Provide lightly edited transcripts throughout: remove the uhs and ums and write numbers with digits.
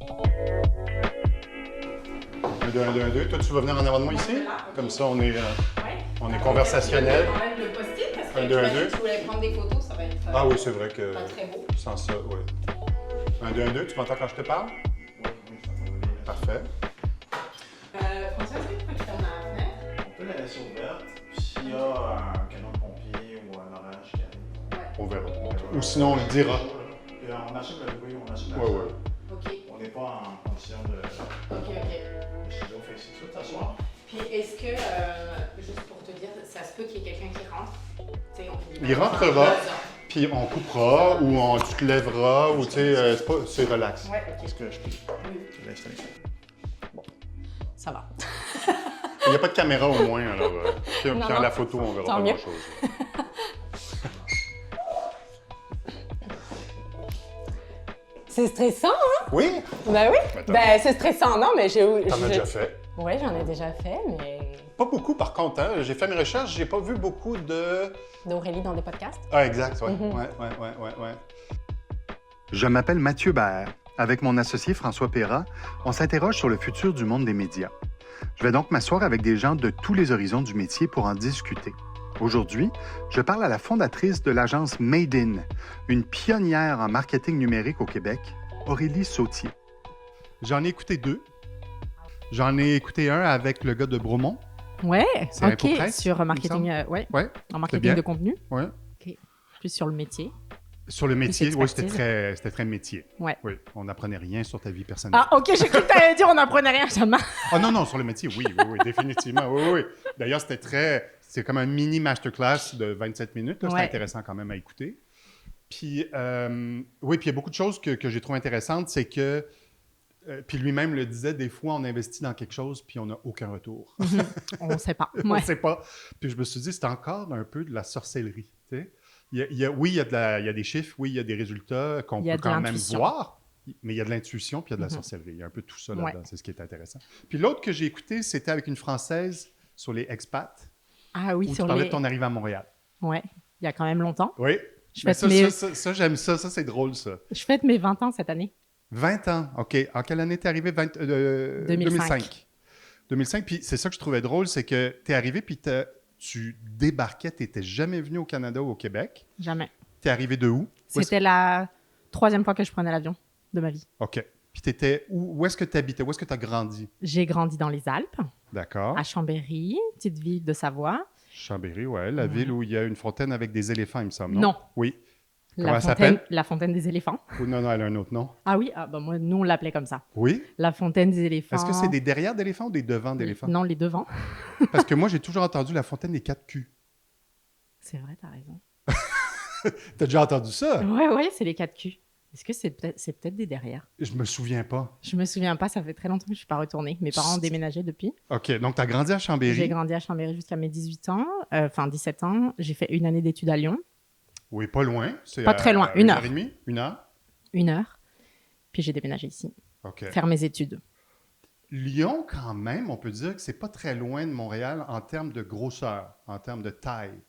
Un, deux, un, deux, un, deux. Toi, tu vas venir en avant de moi ici? Comme ça, on est conversationnel. On enlève le post-it parce que Un, deux, un, deux. si tu voulais prendre des photos, ça va être Ah oui, c'est vrai que pas très beau. sans ça, oui. Un, deux, un, deux. Tu m'entends quand je te parle? Parfait. François, est-ce que tu peux fermer la fenêtre? On peut la laisser ouverte. S'il y a un camion de pompier ou un orage qui arrive. On verra. Ou sinon, on le dira. On achète le bruit, on achète la Ouais, ouais. Ok, On n'est pas en condition de ok. studio, fait que c'est tout t'asseoir. Puis est-ce que, juste pour te dire, ça se peut qu'il y ait quelqu'un qui rentre? Tu sais, Il rentrera, puis on coupera, ou tu te lèveras, ou tu sais, c'est relax. Ouais, ok. Est-ce que je peux Oui. te l'installer? Ça va. Il n'y a pas de caméra au moins, alors. Puis Non, à non. la photo, on verra Tant pas mieux. grand-chose. C'est stressant, hein? Oui? Ben oui. Attends. Ben c'est stressant, non, mais T'en as déjà fait. Ouais, j'en ai déjà fait, mais... Pas beaucoup, par contre. Hein. J'ai fait mes recherches, j'ai pas vu beaucoup de... D'Aurélie dans des podcasts? Ah, exact, ouais. Mhm. Ouais. Je m'appelle Mathieu Baer. Avec mon associé François Perra, on s'interroge sur le futur du monde des médias. Je vais donc m'asseoir avec des gens de tous les horizons du métier pour en discuter. Aujourd'hui, je parle à la fondatrice de l'agence Made In, une pionnière en marketing numérique au Québec, Aurélie Sautier. J'en ai écouté deux. J'en ai écouté un avec le gars de Bromont. Ouais, C'est ok, InfoPresse, sur il me marketing, semble. ouais, Ouais, en bien. marketing de contenu, ouais. plus sur le métier. Sur le métier, oui, expertise. c'était très métier. Ouais. Oui, on n'apprenait rien sur ta vie personnelle. Ah, ok, j'ai cru que t'allais dire on n'apprenait rien, ça m'a... Ah non, sur le métier, oui, définitivement. Oui. D'ailleurs, c'est comme un mini masterclass de 27 minutes. Là. C'était Ouais. intéressant quand même à écouter. Puis, oui, puis il y a beaucoup de choses que j'ai trouvées intéressantes, c'est que, puis lui-même le disait, des fois, on investit dans quelque chose, puis on n'a aucun retour. On sait pas. On ne Ouais. sait pas. Puis je me suis dit, c'est encore un peu de la sorcellerie, tu sais. Oui, il y a des chiffres, oui, il y a des résultats qu'on Il y a peut de quand même l'intuition. voir, mais il y a de l'intuition puis il y a de la sorcellerie. Il y a un peu tout ça là-dedans. Ouais. C'est ce qui est intéressant. Puis l'autre que j'ai écouté, c'était avec une Française sur les expats, Ah oui, où tu sur parlais les... de ton arrivée à Montréal. Ouais, il y a quand même longtemps. Oui. Je Mais fête, mes... ça, j'aime ça. Ça, c'est drôle, ça. je fête mes 20 ans cette année. 20 ans, OK. En quelle année t'es arrivé? 2005. 2005. Puis c'est ça que je trouvais drôle, c'est que t'es arrivé, puis tu débarquais, t'étais jamais venu au Canada ou au Québec. Jamais. T'es arrivé de où? C'était la 3e fois que je prenais l'avion de ma vie. OK. Puis t'étais où est-ce que tu habitais? Où est-ce que tu as grandi? J'ai grandi dans les Alpes, D'accord. à Chambéry, petite ville de Savoie. Chambéry, ouais. La ville où il y a une fontaine avec des éléphants, il me semble, non? Non. Oui. Comment elle s'appelle? La fontaine des éléphants. Ou non, elle a un autre nom. Ah oui, moi, nous, on l'appelait comme ça. Oui? La fontaine des éléphants. Est-ce que c'est des derrière d'éléphants ou des devants d'éléphants? Non, les devants. Parce que moi, j'ai toujours entendu la fontaine des 4 culs. C'est vrai, t'as raison. T'as déjà entendu ça? Ouais, c'est les 4 culs. Est-ce que c'est peut-être des derrière? Je me souviens pas. Je me souviens pas, ça fait très longtemps que je suis pas retournée. Mes parents ont déménagé depuis. OK, donc tu as grandi à J'ai Chambéry. grandi à Chambéry jusqu'à mes 18 ans, enfin 17 ans. J'ai fait une année d'études à Lyon, Oui, pas loin. C'est Pas très loin, à une heure. et demie? 1 heure? 1 heure. Puis j'ai déménagé ici, OK. faire mes études. Lyon, quand même, on peut dire que c'est pas très loin de Montréal en termes de grosseur, en termes de taille.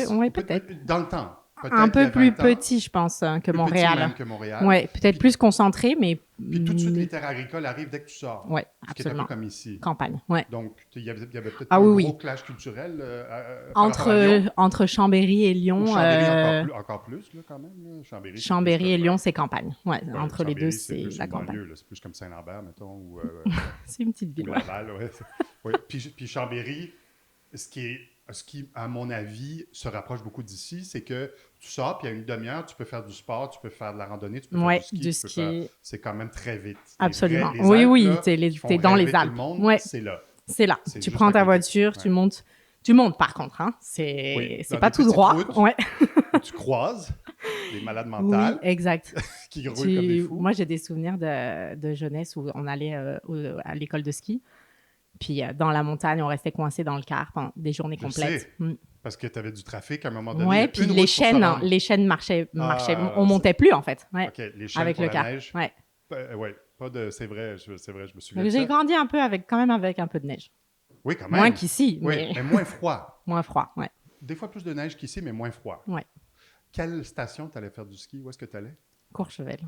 Ouais, peut-être. Dans le temps. Peut-être Un il y peu a plus 20 ans. petit, je pense, que Plus petit Montréal. même que Montréal. Ouais, peut-être plus concentré, mais... Puis tout de suite, les terres agricoles arrivent dès que tu sors. Ouais, Ce qui est un peu absolument. comme ici. Campagne, ouais. Donc, il y avait peut-être Ah un oui, gros oui. clash culturel par rapport à Lyon. Entre Chambéry et Lyon, Ou Chambéry encore plus, là, quand même. Là. Chambéry, c'est Chambéry plus et comme- Lyon, c'est campagne. Ouais, Ouais, entre les deux, Chambéry, c'est plus la une campagne. banlieue, là. C'est plus comme Saint-Lambert, mettons, ou C'est une petite ville, ouais. Laval. Ouais. Oui. Puis Chambéry, ce qui, à mon avis, se rapproche beaucoup d'ici, c'est que tu sors, puis à une demi-heure, tu peux faire du sport, tu peux faire de la randonnée, tu peux Ouais, faire du ski. du tu peux ski. faire- C'est quand même très vite. Absolument. Les Oui, Alpes, oui, là, t'es qui font dans rêver les tout Alpes. le monde, Ouais. c'est là. C'est là. C'est Tu juste prends à ta côté. voiture, Ouais. tu montes. Tu montes, par contre. Hein. C'est Oui, c'est dans pas des tout petites droit. routes. Ouais. Tu croises des malades Oui, mentales exact. qui roulent comme des fous. Moi, j'ai des souvenirs de jeunesse où on allait à l'école de ski. Puis dans la montagne, on restait coincé dans le car pendant des journées Je complètes. sais. Mm. Parce que tu avais du trafic à un moment donné. Il y Ouais, a puis une route les pour se rendre. les chaînes marchaient. Ah, On montait plus, en fait. Ouais. OK, les chaînes Avec pour le la car. neige. Ouais. Oui, pas de... C'est vrai, je me souviens Donc, de ça. j'ai grandi un peu quand même avec un peu de neige. Oui, quand même. Moins qu'ici, Oui, mais mais moins froid. moins froid. Ouais. Des fois plus de neige qu'ici, mais moins froid. Ouais. Quelle station tu allais faire du ski? Où est-ce que tu allais? Courchevel.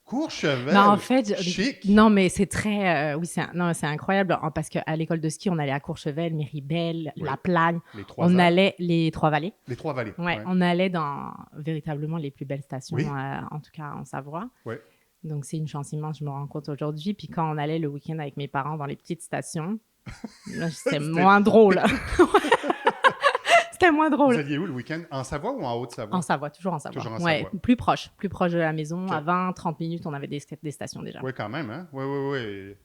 Courchevel! Non, en fait, Chic! non, mais c'est très, oui, non, c'est incroyable parce qu'à l'école de ski, on allait à Courchevel, Méribel, Oui. La Plagne, Les trois on Alpes. allait les Trois-Vallées. Les Trois-Vallées. Ouais, on allait dans véritablement les plus belles stations, Oui. en tout cas en Savoie. Ouais. Donc c'est une chance immense, je me rends compte aujourd'hui. Puis quand on allait le week-end avec mes parents dans les petites stations, là, c'était moins drôle. C'était moins Vous drôle. alliez où le week-end? En Savoie ou en Haute-Savoie? En Savoie, toujours en Savoie. Toujours en Ouais, Savoie. plus proche de la maison. Ok. À 20-30 minutes, on avait des stations déjà. Oui, quand même, hein? Oui. Tu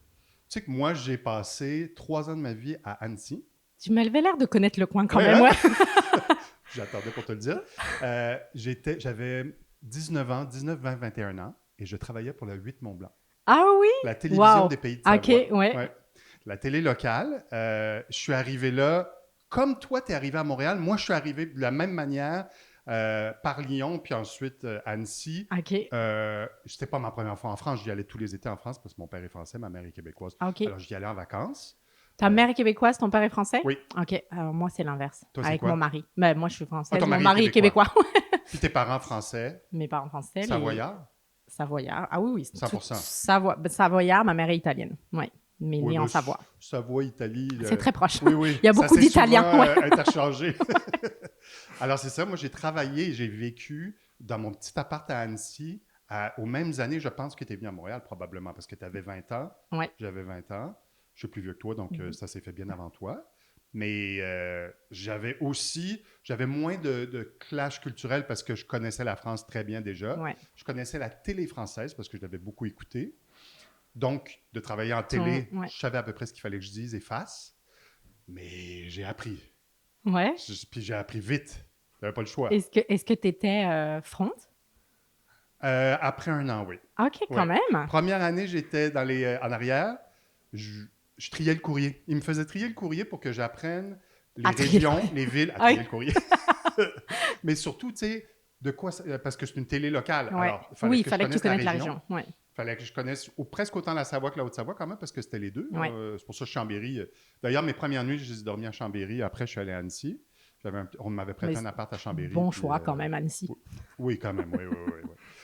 sais que moi, j'ai passé 3 ans de ma vie à Annecy. Tu m'avais l'air de connaître le coin quand Ouais, même, hein? ouais. J'attendais pour te le dire. J'avais 19 ans, 19, 20, 21 ans, et je travaillais pour le 8 Mont-Blanc. Ah oui? La télévision Wow. des Pays de Savoie. OK, ouais. La télé locale. Je suis arrivé là, comme toi, tu es arrivé à Montréal. Moi, je suis arrivé de la même manière par Lyon, puis ensuite Annecy. OK. C'était pas ma première fois en France. J'y allais tous les étés en France parce que mon père est français, ma mère est québécoise. OK. Alors, j'y allais en vacances. Ta mère est québécoise, ton père est français? Oui. OK. Alors, moi, c'est l'inverse. Toi, c'est Avec quoi? mon mari. Ben, moi, je suis française. ton Mon mari est mari est québécois. Puis tes parents français, Mes parents français. savoyards. Savoyard. Ah oui. 100%. Savoyard, ma mère est italienne. Oui. Mais Oui, née en ben, Savoie. Savoie, Italie. C'est très proche. Oui. Il y a Ça beaucoup s'est d'Italiens, souvent, ouais. interchangé. Alors, c'est ça. Moi, j'ai travaillé et j'ai vécu dans mon petit appart à Annecy aux mêmes années, je pense, que tu es venu à Montréal, probablement, parce que tu avais 20 ans. Ouais. J'avais 20 ans. Je suis plus vieux que toi, donc ça s'est fait bien avant toi. Mais j'avais moins de clash culturel parce que je connaissais la France très bien déjà. Ouais. Je connaissais la télé française parce que je l'avais beaucoup écoutée. Donc, de travailler en télé, Ouais. je savais à peu près ce qu'il fallait que je dise et fasse. Mais j'ai appris. Ouais. Puis j'ai appris vite. J'avais pas le choix. Est-ce que tu étais front? Après un an, oui. OK, quand même. Première année, j'étais en arrière. Je triais le courrier. Il me faisait trier le courrier pour que j'apprenne les régions, les villes, à trier le courrier. Mais surtout, tu sais, de quoi... Parce que c'est une télé locale. Ouais. Alors, Il fallait que tu connaisses la région. Ouais. Il fallait que je connaisse presque autant la Savoie que la Haute-Savoie quand même, parce que c'était les deux. Ouais. C'est pour ça que Chambéry... D'ailleurs, mes premières nuits, j'ai dormi à Chambéry. Après, je suis allé à Annecy. On m'avait prêté un appart à Chambéry. Bon puis, choix quand même, Annecy. Oui, quand même. Oui.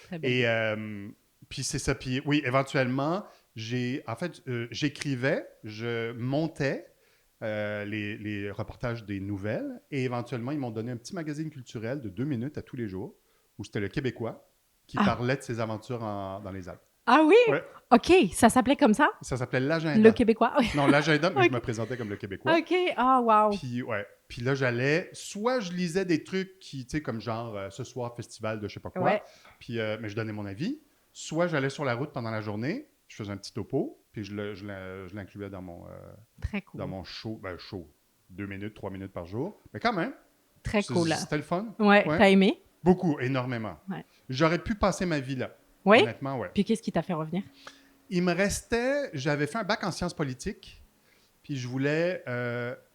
Très bien. Et puis c'est ça. Puis oui, éventuellement, j'écrivais, je montais les reportages des nouvelles et éventuellement, ils m'ont donné un petit magazine culturel de 2 minutes à tous les jours où c'était le Québécois qui parlait de ses aventures dans les Alpes. Ah oui? Ouais. OK, ça s'appelait comme ça? Ça s'appelait l'agenda. Le Québécois? Oui. Non, l'agenda, mais Ok. je me présentais comme le Québécois. OK, ah wow. Puis là, soit je lisais des trucs qui, tu sais, comme genre ce soir, festival de je sais pas quoi, Ouais. puis, mais je donnais mon avis. Soit j'allais sur la route pendant la journée, je faisais un petit topo, puis je l'incluais dans Très cool. mon show. 2 minutes, 3 minutes par jour. Mais quand même, Très cool. c'était le fun. Ouais, t'as aimé? Beaucoup, énormément. Ouais. J'aurais pu passer ma vie là. Oui? Honnêtement, ouais. Puis qu'est-ce qui t'a fait revenir? Il me restait, j'avais fait un bac en sciences politiques, puis je voulais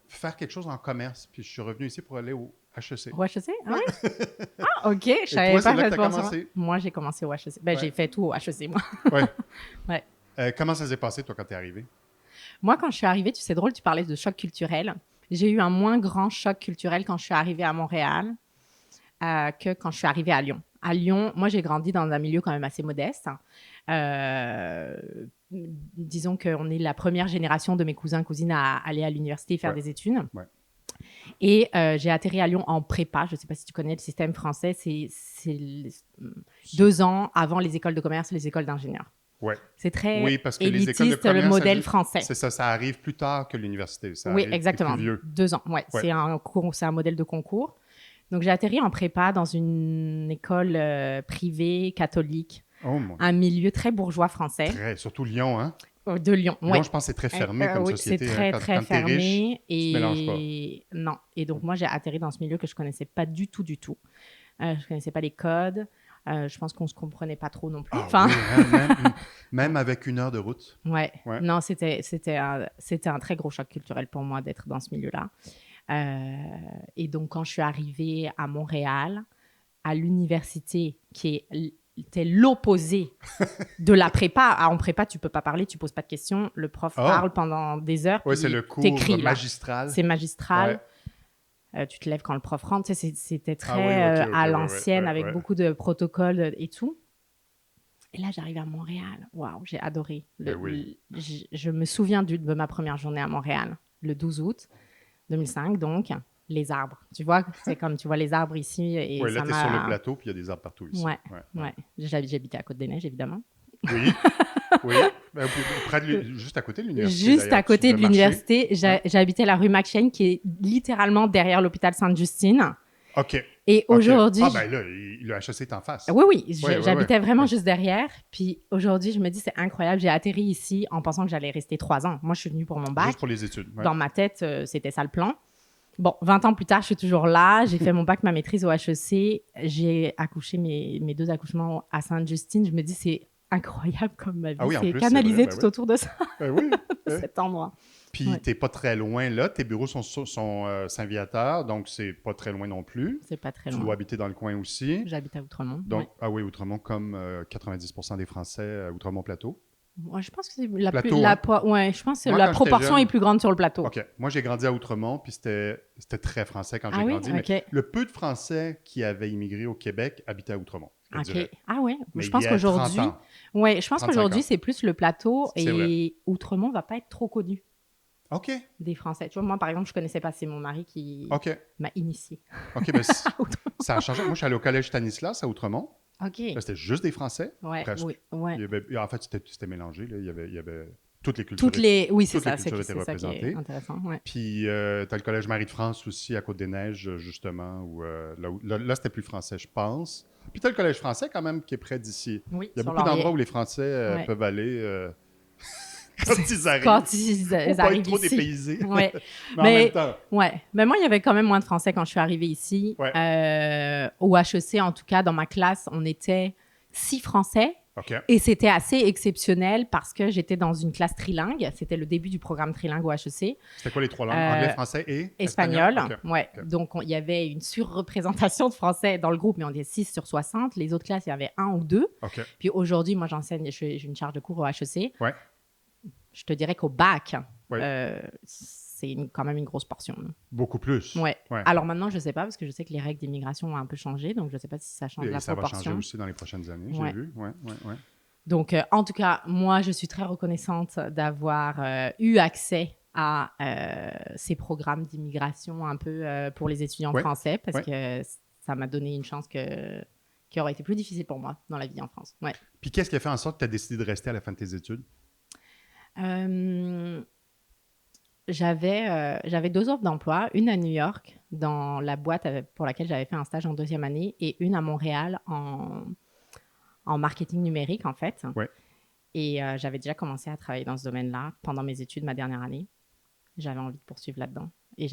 faire quelque chose en commerce, puis je suis revenu ici pour aller au HEC. Au HEC? Ah oui? Ah, OK. Je savais toi, c'est pas là que fait t'as pour ça. commencé? Moi, j'ai commencé au HEC. Ben, Ouais. j'ai fait tout au HEC, moi. Ouais. Ouais. Comment ça s'est passé, toi, quand t'es arrivé? Moi, quand je suis arrivée, c'est drôle, tu parlais de choc culturel. J'ai eu un moins grand choc culturel quand je suis arrivée à Montréal que quand je suis arrivée à Lyon. À Lyon, moi, j'ai grandi dans un milieu quand même assez modeste. Disons qu'on est la première génération de mes cousins et cousines à aller à l'université faire des études. Ouais. Et j'ai atterri à Lyon en prépa. Je ne sais pas si tu connais le système français. C'est 2 ans avant les écoles de commerce et les écoles d'ingénieurs. Ouais. C'est très Oui, parce que les écoles de élitiste, commerce, le modèle français. C'est ça, ça arrive plus tard que l'université. Ça Oui, arrive exactement. plus vieux. 2 ans, ouais. Ouais. C'est un modèle de concours. Donc, j'ai atterri en prépa dans une école privée, catholique, Oh mon un milieu très bourgeois français, surtout Lyon, hein? de Lyon. Lyon, Ouais. je pense que c'est très fermé comme oui, société. c'est très, hein. très Quand t'es riche, fermé. tu te mélanges Et non. Et donc, moi, j'ai atterri dans ce milieu que je connaissais pas du tout. Je connaissais pas les codes. Je pense qu'on se comprenait pas trop non plus. Ah oui, hein, même avec 1 heure de route. Ouais. Ouais. Non, c'était un très gros choc culturel pour moi d'être dans ce milieu-là. Et donc, quand je suis arrivée à Montréal, à l'université, qui était l'opposé de la prépa. En prépa, tu peux pas parler, tu poses pas de questions. Le prof parle pendant des heures. Oui, puis c'est le cours t'écris, là. magistral. C'est magistral. Tu te lèves quand le prof rentre. Tu sais, c'était très Ah oui, ok, à ouais, l'ancienne, ouais, avec ouais. beaucoup de protocoles et tout. Et là, j'arrive à Montréal. Waouh, j'ai adoré. Ben oui. Je me souviens de ma première journée à Montréal, le 12 août 2005, donc, les arbres. Tu vois, c'est comme tu vois les arbres ici. Et Oui, là, ça tu es sur le plateau, puis il y a des arbres partout ici. Ouais. J'habitais à Côte-des-Neiges, évidemment. Oui, oui. Ben, juste à côté de l'université. Juste d'ailleurs, à côté tu de devais marcher. l'université, j'habitais la rue McShane, qui est littéralement derrière l'hôpital Sainte-Justine. OK. Et OK. aujourd'hui... Ah, ben là, le HEC est en face. Oui, Oui, j'habitais vraiment oui. juste derrière. Puis aujourd'hui, je me dis, c'est incroyable. J'ai atterri ici en pensant que j'allais rester 3 ans. Moi, je suis venue pour mon bac. Juste pour les études. Ouais. Dans ma tête, c'était ça le plan. Bon, 20 ans plus tard, je suis toujours là. J'ai fait mon bac, ma maîtrise au HEC. J'ai accouché mes 2 accouchements à Sainte-Justine. Je me dis, c'est incroyable comme ma vie. Ah oui, en c'est plus, canalisé c'est vrai, tout ben oui. autour de ça, Ben oui. de Ouais. cet endroit. Puis, Ouais. t'es pas très loin là. Tes bureaux sont Saint-Viateur, donc c'est pas très loin non plus. C'est pas très Tu loin. dois habiter dans le coin aussi. J'habite à Outremont. Donc, Ouais. ah oui, Outremont, comme 90% des Français à Outremont-Plateau. Moi, je pense que c'est la Plateau, plus... hein? Ouais, je pense que Moi, la quand j'étais proportion jeune- est plus grande sur le plateau. OK. Moi, j'ai grandi à Outremont, puis c'était très français quand j'ai Ah oui? grandi. OK. Mais le peu de Français qui avaient immigré au Québec habitaient à Outremont. Je te OK. dirais. Ah ouais. Mais Je pense il y a 30 qu'aujourd'hui... ans. Ouais, je pense 35 qu'aujourd'hui, ans. c'est plus le plateau C'est et Outremont va pas être trop connu OK. des Français. Tu vois, moi, par exemple, je connaissais pas. C'est mon mari qui OK. m'a initié. OK, ben, à Outremont. ça a changé. Moi, je suis allé au collège Stanislas à Outremont. OK. Là, c'était juste des Français. Ouais, presque. oui, ouais. Il y avait- en fait, c'était mélangé. Là. Il y avait toutes les cultures. Oui, c'est toutes les ça. C'est cultures étaient ça qui est représentées. intéressant. Ouais. Puis, tu as le collège Marie-de-France aussi à Côte-des-Neiges, justement, où là, c'était plus français, je pense. Puis, tu as le collège français quand même qui est près d'ici. Oui, Il y a sur beaucoup d'endroits où Laurier. les Français Ouais. peuvent aller quand ils arrivent. Quand ils Pour pas être arrivent trop ici. dépaysés. Ouais. Mais en Mais- même temps, Ouais. Mais moi, il y avait quand même moins de Français quand je suis arrivée ici. Ouais. Au HEC, en tout cas, dans ma classe, on était 6 Français. OK. Et c'était assez exceptionnel parce que j'étais dans une classe trilingue. C'était le début du programme trilingue au HEC. C'était quoi les 3 langues? Euh, Anglais, français et Espagnol. OK. Ouais. Ok. Donc, il y avait une surreprésentation de Français dans le groupe, mais on était 6 sur 60. Les autres classes, il y avait 1 ou 2. OK. Puis aujourd'hui, moi, j'enseigne, j'ai une charge de cours au HEC. Ouais. Je te dirais qu'au bac, Ouais. c'est quand même une grosse portion. Beaucoup plus. Ouais. Ouais. Alors maintenant, je ne sais pas, parce que je sais que les règles d'immigration ont un peu changé, donc je ne sais pas si ça change Et la ça va proportion. changer aussi dans les prochaines années, Ouais. j'ai vu. Ouais. Donc, en tout cas, moi, je suis très reconnaissante d'avoir eu accès à ces programmes d'immigration un peu pour les étudiants Ouais. français, parce Ouais. que ça m'a donné une chance qui aurait été plus difficile pour moi dans la vie en France. Ouais. Puis qu'est-ce qui a fait en sorte que tu as décidé de rester à la fin de tes études? J'avais 2 offres d'emploi, une à New York, dans la boîte pour laquelle j'avais fait un stage en 2e année, et une à Montréal en marketing numérique, en fait. Ouais. Et j'avais déjà commencé à travailler dans ce domaine-là pendant mes études, ma dernière année. J'avais envie de poursuivre là-dedans. Et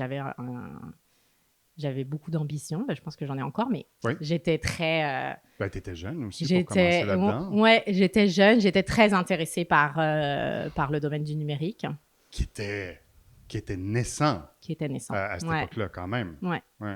j'avais beaucoup d'ambition. Ben, je pense que j'en ai encore, mais Ouais. j'étais très... Ben, tu étais jeune aussi pour commencer là-dedans. Ouais, j'étais jeune, j'étais très intéressée par le domaine du numérique, Qui était naissant qui était naissant. à cette Ouais. époque-là, quand même. Ouais. Ouais.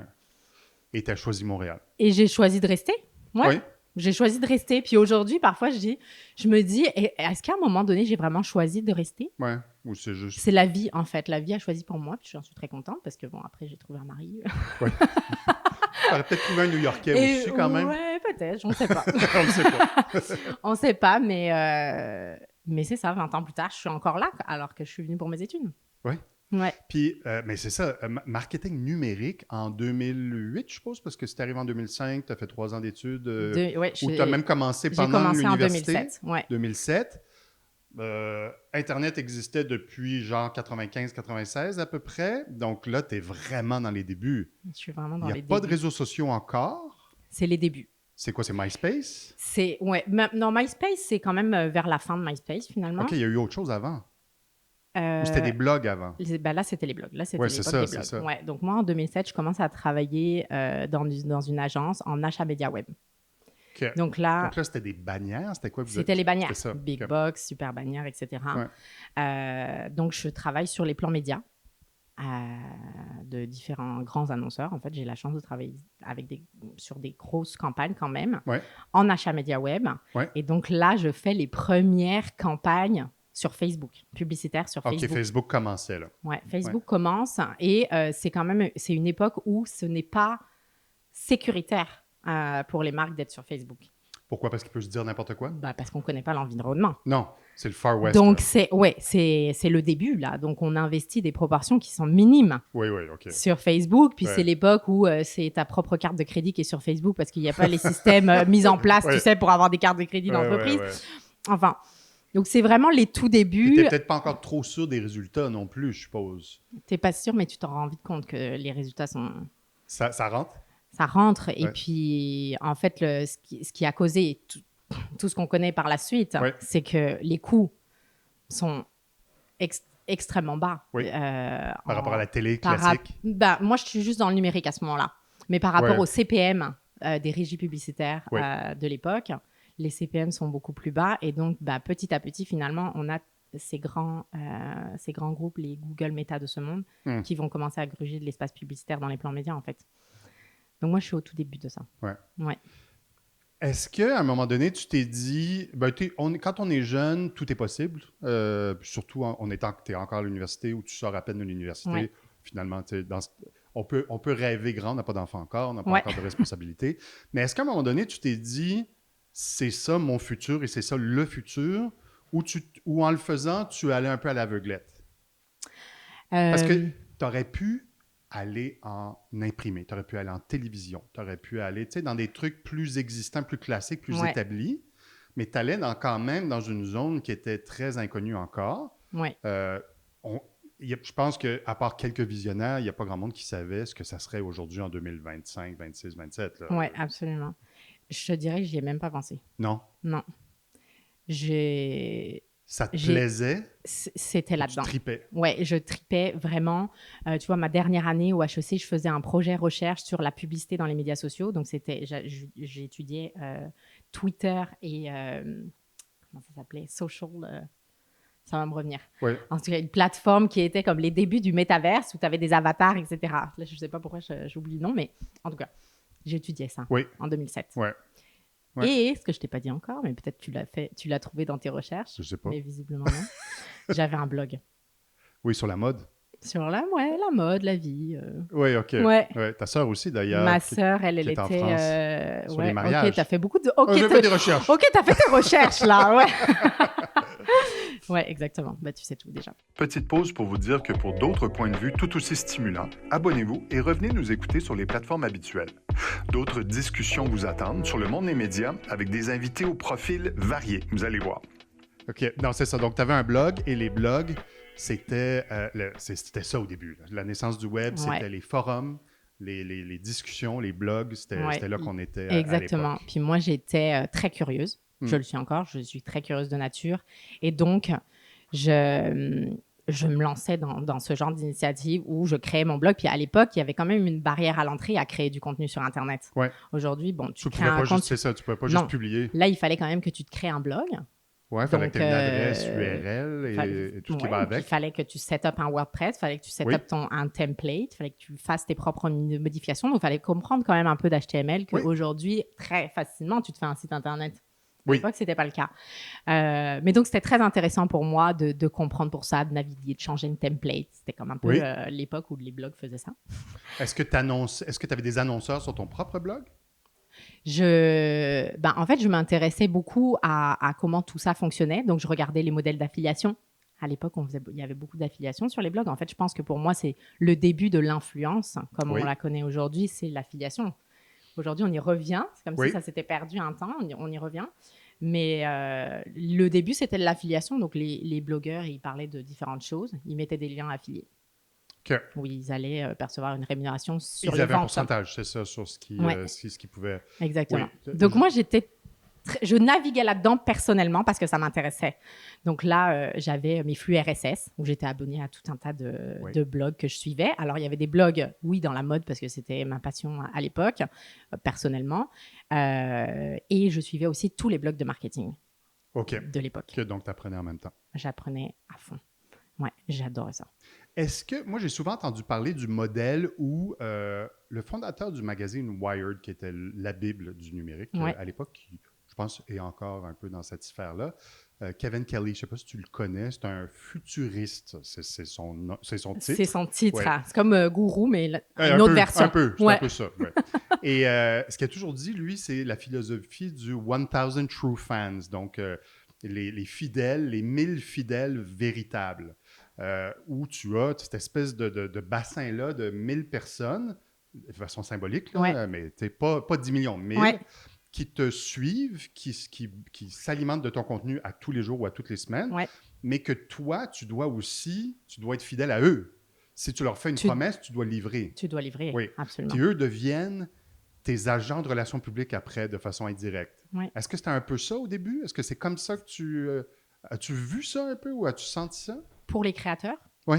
Et tu as choisi Montréal. Et j'ai choisi de rester. Ouais. Oui. J'ai choisi de rester. Puis aujourd'hui, parfois, je me dis, est-ce qu'à un moment donné, j'ai vraiment choisi de rester? Ouais. Ou c'est juste. C'est la vie, en fait. La vie a choisi pour moi. Puis j'en suis très contente parce que, bon, après, j'ai trouvé un mari. Tu aurais peut-être trouvé un New-Yorkais aussi, quand même. Ouais, peut-être. On ne sait pas. On ne sait pas. On ne sait pas, mais c'est ça. 20 ans plus tard, je suis encore là alors que je suis venue pour mes études. Ouais. Ouais. Puis, mais c'est ça, marketing numérique en 2008, je suppose, parce que c'est arrivé en 2005, tu as fait 3 ans d'études, Ouais, ou tu as même commencé j'ai pendant commencé en l'université. 2007. Ouais. 2007. Internet existait depuis genre 95-96 à peu près. Donc là, tu es vraiment dans les débuts. Je suis vraiment dans Il les n'y a pas de débuts. réseaux sociaux encore. C'est les débuts. C'est quoi, c'est MySpace? Non, MySpace, c'est quand même vers la fin de MySpace, finalement. OK, il y a eu autre chose avant. Ou c'était des blogs avant? Ben là, c'était les blogs. Là, c'était Ouais, l'époque c'est ça, des c'est blogs. ça. Ouais, donc moi, en 2007, je commence à travailler dans une agence en achat média web. OK. Donc là, Donc là, c'était des bannières? C'était quoi? c'était les bannières. C'était ça, Big OK. Box, Super Bannière, etc. Donc, je travaille sur les plans médias de différents grands annonceurs. En fait, j'ai la chance de travailler sur des grosses campagnes quand même, Ouais. en achat média web. Ouais. Et donc là, je fais les premières campagnes sur Facebook, publicitaires sur OK, Facebook. Facebook commençait, là. Ouais, Facebook commence et c'est une époque où ce n'est pas sécuritaire pour les marques d'être sur Facebook. Pourquoi? Parce qu'il peut se dire n'importe quoi? Bah, parce qu'on ne connaît pas l'environnement. Non, c'est le Far West. Donc, là. c'est le début, là. Donc, on investit des proportions qui sont minimes Oui, OK. sur Facebook. Puis, Ouais. c'est l'époque où c'est ta propre carte de crédit qui est sur Facebook parce qu'il n'y a pas les systèmes mis en place, Ouais. tu sais, pour avoir des cartes de crédit d'entreprise. Ouais. Enfin, donc, c'est vraiment les tout débuts. Tu n'es peut-être pas encore trop sûr des résultats non plus, je suppose. Tu n'es pas sûr, mais tu t'en rends vite compte que les résultats sont... Ça rentre? Ça rentre. Et Ouais. puis, en fait, ce qui a causé tout ce qu'on connaît par la suite, Ouais. c'est que les coûts sont extrêmement bas. Oui. Par rapport à la télé classique? Moi, je suis juste dans le numérique à ce moment-là. Mais par rapport Ouais. au CPM des régies publicitaires Ouais. de l'époque, les CPM sont beaucoup plus bas. Et donc, petit à petit, finalement, on a ces grands groupes, les Google, Meta de ce monde, qui vont commencer à gruger de l'espace publicitaire dans les plans médias, en fait. Donc, moi, je suis au tout début de ça. Ouais. Est-ce qu'à un moment donné, tu t'es dit, quand on est jeune, tout est possible, surtout tu es encore à l'université ou tu sors à peine de l'université, Ouais. finalement, on peut rêver grand, on n'a pas d'enfant encore, on n'a pas Ouais. encore de responsabilité. Mais est-ce qu'à un moment donné, tu t'es dit, c'est ça mon futur et c'est ça le futur, ou en le faisant, tu allais un peu à l'aveuglette? Parce que tu aurais pu aller en imprimé, tu aurais pu aller en télévision, tu aurais pu aller dans des trucs plus existants, plus classiques, plus Ouais. établis, mais tu allais quand même dans une zone qui était très inconnue encore. Ouais. Je pense qu'à part quelques visionnaires, il n'y a pas grand monde qui savait ce que ça serait aujourd'hui en 2025, 26, 27. Là. Oui, absolument. Je te dirais que j'y ai même pas pensé. Non? Non. Ça te plaisait? C'était là-dedans. Tu tripais? Oui, je tripais vraiment. Tu vois, ma dernière année au HEC, je faisais un projet recherche sur la publicité dans les médias sociaux. Donc, j'ai étudié Twitter et... comment ça s'appelait? Social... ça va me revenir. Oui. En tout cas, une plateforme qui était comme les débuts du métaverse où tu avais des avatars, etc. Là, je ne sais pas pourquoi j'oublie le nom, mais en tout cas, j'ai étudié ça en 2007. Ouais. Et ce que je ne t'ai pas dit encore, mais peut-être tu l'as trouvé dans tes recherches. Je ne sais pas. Mais visiblement non. J'avais un blog. Oui, sur la mode. Sur la mode, la vie. Oui, OK. Ouais. Ta sœur aussi, d'ailleurs. Ma sœur, elle qui est était... en France, sur les mariages. OK, tu as fait beaucoup de... J'ai fait des recherches. OK, tu as fait tes recherches, là, ouais. Ouais, exactement. Tu sais tout déjà. Petite pause pour vous dire que pour d'autres points de vue tout aussi stimulants, abonnez-vous et revenez nous écouter sur les plateformes habituelles. D'autres discussions vous attendent sur le monde des médias avec des invités aux profils variés. Vous allez voir. OK. Non, c'est ça. Donc, tu avais un blog et les blogs, c'était ça au début. Là. La naissance du web, c'était les forums, les discussions, les blogs. C'était là qu'on était exactement. À l'époque. Puis moi, j'étais très curieuse. Je le suis encore. Je suis très curieuse de nature. Et donc, je me lançais dans ce genre d'initiative où je créais mon blog. Puis à l'époque, il y avait quand même une barrière à l'entrée à créer du contenu sur Internet. Ouais. Aujourd'hui, tu crées un compte. Tu pouvais pas juste publier. Là, il fallait quand même que tu te crées un blog. Oui, il fallait que tu aies une adresse URL et tout ce qui va avec. Il fallait que tu set up un WordPress, il fallait que tu set up un template, il fallait que tu fasses tes propres modifications. Donc, il fallait comprendre quand même un peu d'HTML qu'aujourd'hui, très facilement, tu te fais un site Internet. À l'époque, ce n'était pas le cas. Mais donc, c'était très intéressant pour moi de comprendre pour ça, de naviguer, de changer une template. C'était comme un peu l'époque où les blogs faisaient ça. Est-ce que tu avais des annonceurs sur ton propre blog? En fait, je m'intéressais beaucoup à comment tout ça fonctionnait. Donc, je regardais les modèles d'affiliation. À l'époque, il y avait beaucoup d'affiliations sur les blogs. En fait, je pense que pour moi, c'est le début de l'influence, comme on la connaît aujourd'hui, c'est l'affiliation. Aujourd'hui, on y revient. C'est comme si ça s'était perdu un temps. On y revient. Mais le début, c'était de l'affiliation. Donc, les blogueurs, ils parlaient de différentes choses. Ils mettaient des liens affiliés. Où ils allaient percevoir une rémunération sur les ventes. Ils avaient un pourcentage, c'est ça, sur ce qui pouvait... Exactement. Donc, moi, je naviguais là-dedans personnellement parce que ça m'intéressait. Donc là, j'avais mes flux RSS où j'étais abonnée à tout un tas de blogs que je suivais. Alors, il y avait des blogs, dans la mode parce que c'était ma passion à l'époque, personnellement. Et je suivais aussi tous les blogs de marketing de l'époque. Donc, tu apprenais en même temps. J'apprenais à fond. Ouais, j'adorais ça. Est-ce que, moi, j'ai souvent entendu parler du modèle où le fondateur du magazine Wired, qui était la Bible du numérique à l'époque, je pense, est encore un peu dans cette sphère-là. Kevin Kelly, je ne sais pas si tu le connais, c'est un futuriste. C'est son titre. C'est son titre. Ouais. C'est comme Gourou, mais Un une autre peu, version. Un peu, c'est Ouais. un peu ça. Ouais. Et ce qu'il a toujours dit, lui, c'est la philosophie du 1000 True Fans. Donc, les fidèles, les 1000 fidèles véritables. Où tu as cette espèce de bassin-là de 1000 personnes, de façon symbolique, là, Ouais. mais pas 10 millions, 1000, Ouais. qui te suivent, qui s'alimentent de ton contenu à tous les jours ou à toutes les semaines, Ouais. mais que toi, tu dois être fidèle à eux. Si tu leur fais une promesse, tu dois livrer. Tu dois livrer, Oui. absolument. Puis eux deviennent tes agents de relations publiques après, de façon indirecte. Ouais. Est-ce que c'était un peu ça au début? Est-ce que c'est comme ça que tu... as-tu vu ça un peu ou as-tu senti ça? Pour les créateurs, Oui.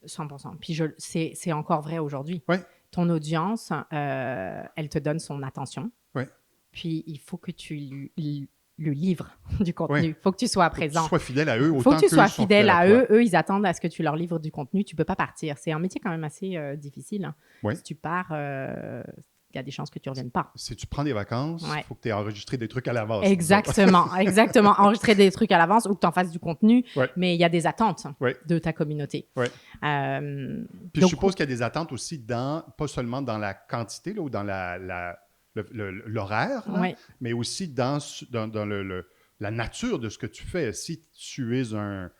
100%. Puis c'est encore vrai aujourd'hui. Oui. Ton audience, elle te donne son attention. Oui. Puis il faut que tu lui livres du contenu. Il Oui. faut que tu sois Faut que présent. tu sois fidèle à eux Il autant faut que tu qu'eux sois sont fidèle à toi. eux. Eux, ils attendent à ce que tu leur livres du contenu. Tu ne peux pas partir. C'est un métier quand même assez difficile. Hein. Oui. Si tu pars, il y a des chances que tu ne reviennes pas. Si tu prends des vacances, il Ouais. faut que tu aies enregistré des trucs à l'avance. Exactement, exactement. Enregistrer des trucs à l'avance ou que tu en fasses du contenu, Ouais. mais il y a des attentes Ouais. de ta communauté. Ouais. Puis Donc, je suppose qu'il y a des attentes aussi pas seulement dans la quantité là, ou dans l'horaire, là, ouais. mais aussi dans la nature de ce que tu fais. Si tu es un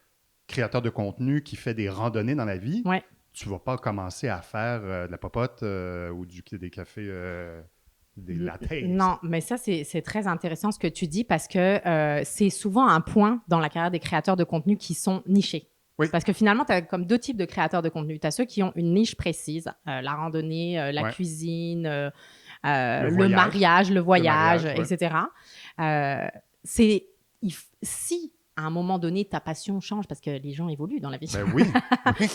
créateur de contenu qui fait des randonnées dans la vie, Ouais. tu ne vas pas commencer à faire de la popote ou des cafés, des lattes. Non, mais ça, c'est très intéressant ce que tu dis parce que c'est souvent un point dans la carrière des créateurs de contenu qui sont nichés. Oui. Parce que finalement, tu as comme deux types de créateurs de contenu. Tu as ceux qui ont une niche précise, la randonnée, la Ouais. cuisine, Le le voyage. mariage, le voyage, mariage, ouais. etc. Si à un moment donné, ta passion change parce que les gens évoluent dans la vie, Ben oui, oui.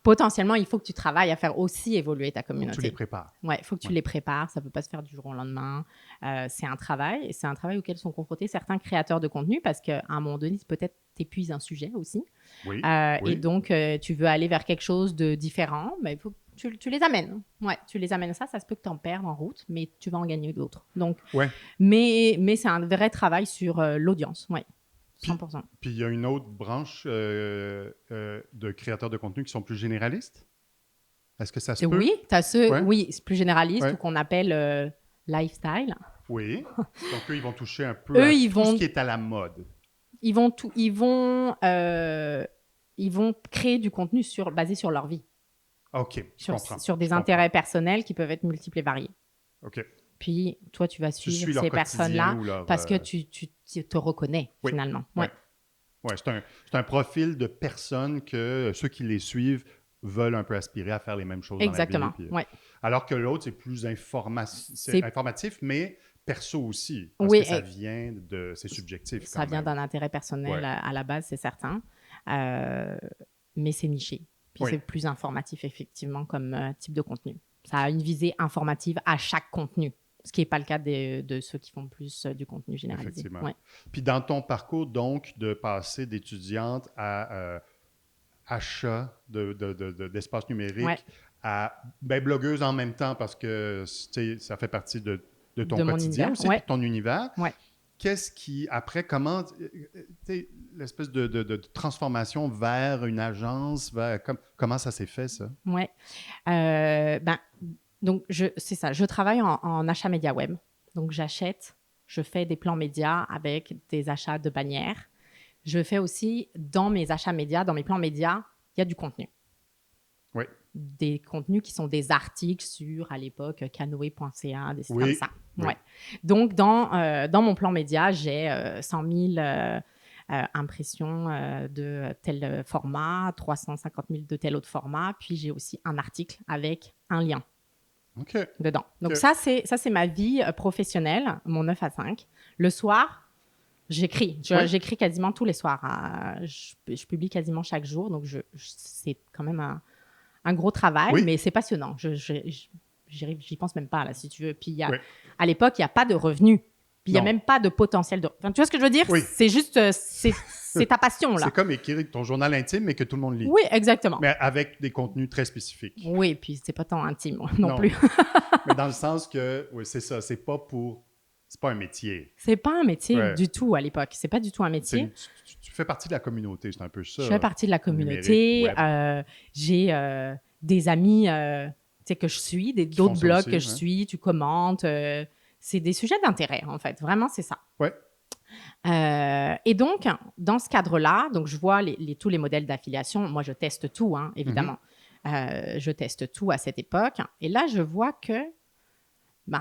potentiellement, il faut que tu travailles à faire aussi évoluer ta Faut que communauté. tu les prépares. Ouais, il faut que tu Ouais. les prépares. Ça ne peut pas se faire du jour au lendemain. C'est un travail. Et c'est un travail auquel sont confrontés certains créateurs de contenu parce qu'à un moment donné, peut-être t'épuises un sujet aussi. Oui. Et donc, tu veux aller vers quelque chose de différent, mais il faut que tu les amènes. Ouais, tu les amènes. Ça se peut que tu en perdes en route, mais tu vas en gagner d'autres. Donc, Ouais. mais c'est un vrai travail sur l'audience. Ouais, 100%. Puis il y a une autre branche de créateurs de contenu qui sont plus généralistes. Est-ce que ça se peut? Oui, tu as ceux, Ouais. oui, c'est plus généraliste Ouais. ou qu'on appelle lifestyle. Oui. Donc eux, ils vont toucher un peu Eux, à ils tout vont- ce qui est à la mode. Ils vont créer du contenu basé sur leur vie, OK, je comprends. sur des Je comprends. intérêts personnels qui peuvent être multiples et variés. OK. Puis, toi, tu vas Tu suivre suis leur ces quotidien personnes-là ou leur, parce que tu te reconnais, Oui. finalement. Ouais. Ouais. Ouais, c'est un profil de personnes que ceux qui les suivent veulent un peu aspirer à faire les mêmes choses Exactement. dans la vie. Puis, Ouais. alors que l'autre, c'est plus C'est- informatif, mais perso aussi. Parce Oui, que ça et- vient de... C'est subjectif Ça quand vient même. d'un intérêt personnel Ouais. à la base, c'est certain. Mais c'est niché. Puis Oui. c'est plus informatif, effectivement, comme type de contenu. Ça a une visée informative à chaque contenu, ce qui n'est pas le cas de ceux qui font plus du contenu généralisé. Effectivement. Ouais. Puis dans ton parcours, donc, de passer d'étudiante à achat d'espace numérique, Ouais. à blogueuse en même temps, parce que tu sais, ça fait partie de ton De mon quotidien univers, aussi, ouais. puis de ton univers. Ouais. Qu'est-ce qui, après, comment, tu sais, l'espèce de transformation vers une agence, comment ça s'est fait, ça? Ouais. Donc, c'est ça. Je travaille en achat média web. Donc, je fais des plans médias avec des achats de bannières. Je fais aussi, dans mes achats médias, dans mes plans médias, il y a du contenu. Oui. Des contenus qui sont des articles sur, à l'époque, canoë.ca, des sites Oui. comme ça. Oui. Ouais. Donc, dans mon plan média, j'ai 100 000 impressions de tel format, 350 000 de tel autre format, puis j'ai aussi un article avec un lien OK. dedans. Donc Ok. ça, c'est ma vie professionnelle, mon 9 à 5. Le soir, j'écris. Ouais. J'écris quasiment tous les soirs. Je publie quasiment chaque jour, donc c'est quand même un gros travail, Oui. mais c'est passionnant. J'y pense même pas, là, si tu veux. Puis, Ouais. à l'époque, il n'y a pas de revenus. Puis, il n'y a Non. même pas de potentiel de... Enfin, tu vois ce que je veux dire? Oui. C'est juste... c'est ta passion, là. C'est comme écrire ton journal intime, mais que tout le monde lit. Oui, exactement. Mais avec des contenus très spécifiques. Oui, puis c'est pas tant intime non Non. plus. Mais dans le sens que, oui, c'est ça, c'est pas pour C'est pas un métier. C'est pas un métier Ouais. du tout à l'époque. C'est pas du tout un métier. Tu fais partie de la communauté, c'est un peu ça. Je fais partie de la communauté. Numérique, J'ai des amis que je suis, d'autres font ça blogs aussi, que je ouais. suis, tu commentes. C'est des sujets d'intérêt, en fait. Vraiment, c'est ça. Ouais. Et donc, dans ce cadre-là, donc je vois tous les modèles d'affiliation. Moi, je teste tout, hein, évidemment. Je teste tout à cette époque. Et là, je vois que,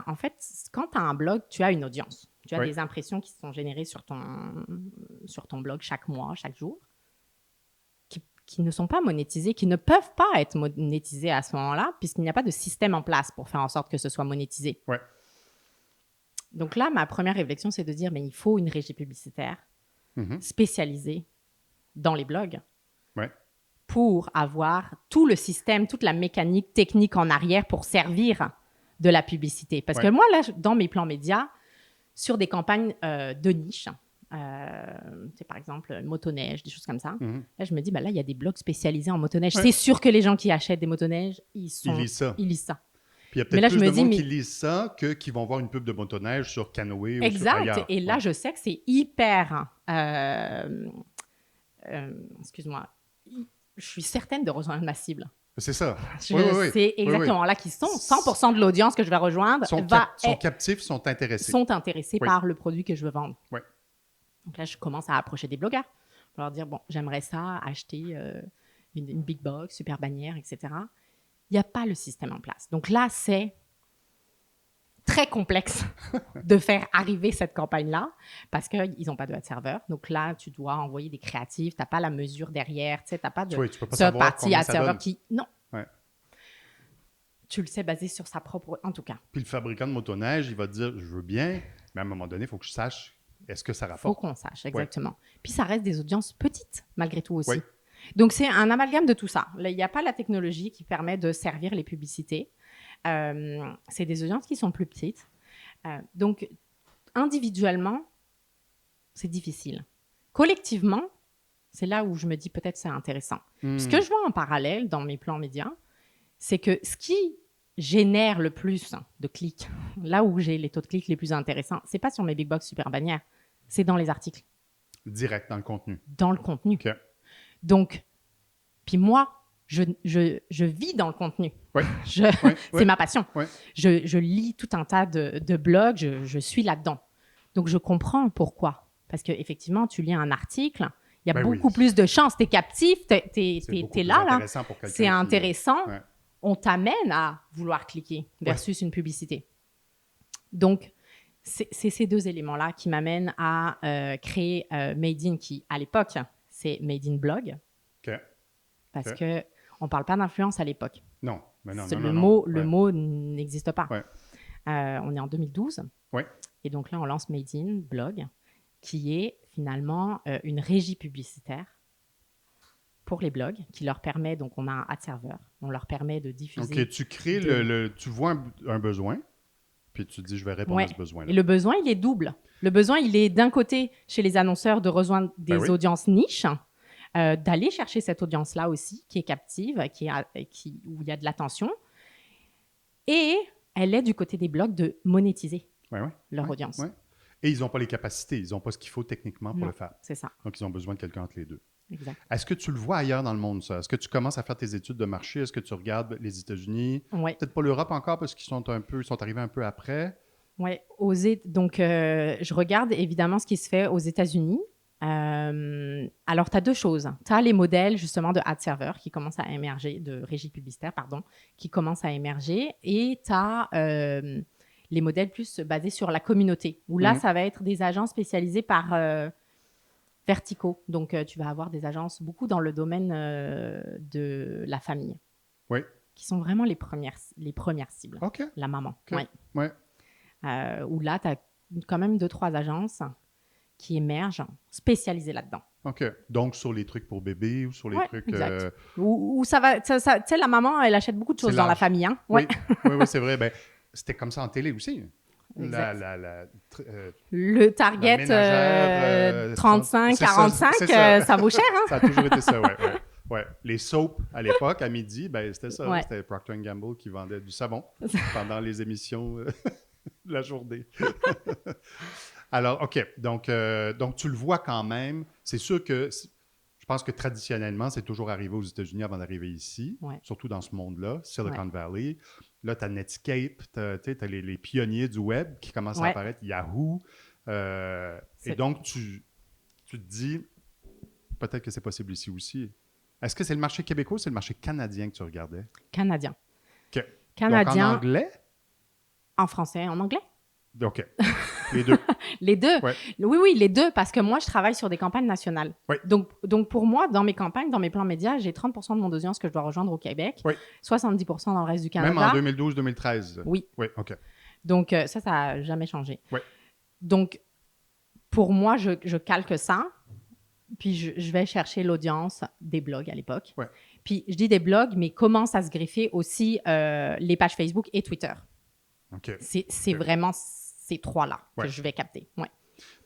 en fait, quand tu as un blog, tu as une audience. Tu as Oui. des impressions qui sont générées sur ton blog chaque mois, chaque jour, qui ne sont pas monétisées, qui ne peuvent pas être monétisées à ce moment-là, puisqu'il n'y a pas de système en place pour faire en sorte que ce soit monétisé. Ouais. Donc là, ma première réflexion, c'est de dire, mais il faut une régie publicitaire spécialisée dans les blogs Ouais. pour avoir tout le système, toute la mécanique technique en arrière pour servir de la publicité. Parce que moi, là, dans mes plans médias, sur des campagnes de niche, par exemple motoneige, des choses comme ça, là, je me dis, là, il y a des blogs spécialisés en motoneige. Ouais. C'est sûr que les gens qui achètent des motoneiges, ils lisent ça. Puis il y a Mais là, peut-être je plus me de monde dis, qui lisent ça que qui vont voir une pub de motoneige sur Canoë ou sur Exact. ailleurs. Et là, je sais que c'est hyper... excuse-moi. Je suis certaine de rejoindre ma cible. C'est ça. Je sais exactement là qui sont 100% de l'audience que je vais rejoindre Sont captifs, sont intéressés. sont intéressés Oui. par le produit que je veux vendre. Oui. Donc là, je commence à approcher des blogueurs pour leur dire, bon, j'aimerais ça, acheter une big box, super bannière, etc. Il n'y a pas le système en place. Donc là, c'est très complexe de faire arriver cette campagne-là parce qu'ils n'ont pas de ad serveur. Donc là, tu dois envoyer des créatifs. Tu n'as pas la mesure derrière. Tu n'as pas de tu peux pas savoir partie combien ad ça serveur donne. qui... Non. Ouais. Tu le sais basé sur sa propre... En tout cas, Puis le fabricant de motoneige, il va te dire, je veux bien, mais à un moment donné, il faut que je sache, est-ce que ça il faut rapporte? qu'on sache, exactement. Puis ça reste des audiences petites, malgré tout aussi. Oui. Donc c'est un amalgame de tout ça. Là, il n'y a pas la technologie qui permet de servir les publicités. C'est des audiences qui sont plus petites. Donc, individuellement, c'est difficile. Collectivement, c'est là où je me dis peut-être c'est intéressant. Ce que je vois en parallèle dans mes plans médias, c'est que ce qui génère le plus de clics, là où j'ai les taux de clics les plus intéressants, c'est pas sur mes big box super bannières, c'est dans les articles, Direct dans le contenu. dans le contenu. OK. Donc, puis moi, je vis dans le contenu. Oui. C'est ma passion. Ouais. Je lis tout un tas de blogs, je suis là-dedans. Donc, je comprends pourquoi. Parce qu'effectivement, tu lis un article, il y a beaucoup plus de chances. Tu es captif, tu es là. C'est intéressant. Ouais. On t'amène à vouloir cliquer versus une publicité. Donc, c'est ces deux éléments-là qui m'amènent à créer Made In, qui, à l'époque, c'est Made In Blog. OK. Parce qu'on ne parle pas d'influence à l'époque. Non, mais non. Le mot n'existe pas. Ouais. On est en 2012. Ouais. Et donc là, on lance Made In Blog, qui est finalement une régie publicitaire pour les blogs, qui leur permet, donc on a un ad serveur, on leur permet de diffuser. OK, tu crées tu vois un besoin, puis tu te dis, je vais répondre à ce besoin-là. Et le besoin, il est double. Le besoin, il est d'un côté chez les annonceurs de rejoindre des audiences niches, d'aller chercher cette audience-là aussi, qui est captive, où il y a de l'attention. Et elle est du côté des blogs de monétiser leur audience. Ouais. Et ils n'ont pas les capacités, ils n'ont pas ce qu'il faut techniquement pour le faire. C'est ça. Donc, ils ont besoin de quelqu'un entre les deux. Exact. Est-ce que tu le vois ailleurs dans le monde, ça? Est-ce que tu commences à faire tes études de marché? Est-ce que tu regardes les États-Unis? Oui. Peut-être pas l'Europe encore parce qu'ils sont arrivés un peu après. Oui. Donc, je regarde évidemment ce qui se fait aux États-Unis. Alors, tu as deux choses. Tu as les modèles justement de ad server qui commencent à émerger, de régie publicitaire, pardon, qui commencent à émerger. Et tu as les modèles plus basés sur la communauté, où là, ça va être des agents spécialisés par verticaux. Donc, tu vas avoir des agences beaucoup dans le domaine de la famille, qui sont vraiment les premières cibles. OK. La maman, OK. Ouais. Où là, tu as quand même 2-3 agences qui émergent spécialisées là-dedans. OK. Donc, sur les trucs pour bébé ou sur les trucs... Exact. Où ça va... Tu sais, la maman, elle achète beaucoup de choses dans la famille. Hein? Oui, c'est vrai. Ben, c'était comme ça en télé aussi. Le target 35-45, ça vaut cher. Hein? Ça a toujours été ça, ouais. Les soaps, à l'époque, à midi, ben, c'était ça. C'était Procter & Gamble qui vendait du savon pendant les émissions la journée. Alors, OK. Donc, tu le vois quand même. C'est sûr que je pense que traditionnellement, c'est toujours arrivé aux États-Unis avant d'arriver ici, surtout dans ce monde-là, Silicon Valley. Là, tu as Netscape, tu as les pionniers du web qui commencent à apparaître, Yahoo. Et donc, tu te dis, peut-être que c'est possible ici aussi. Est-ce que c'est le marché québécois ou c'est le marché canadien que tu regardais? Canadien. OK. Canadien. Donc, en anglais? En français, en anglais? OK. Les deux. Les deux. Ouais. Oui, les deux, parce que moi, je travaille sur des campagnes nationales. Oui. Donc, pour moi, dans mes campagnes, dans mes plans médias, j'ai 30% de mon audience que je dois rejoindre au Québec, 70% dans le reste du Canada. Même en 2012-2013? Oui. Oui, OK. Donc, ça n'a jamais changé. Oui. Donc, pour moi, je calque ça, puis je vais chercher l'audience des blogs à l'époque. Ouais. Puis, je dis des blogs, mais commence à se greffer aussi les pages Facebook et Twitter. OK. C'est vraiment ces trois-là que Ouais. je vais capter. Ouais.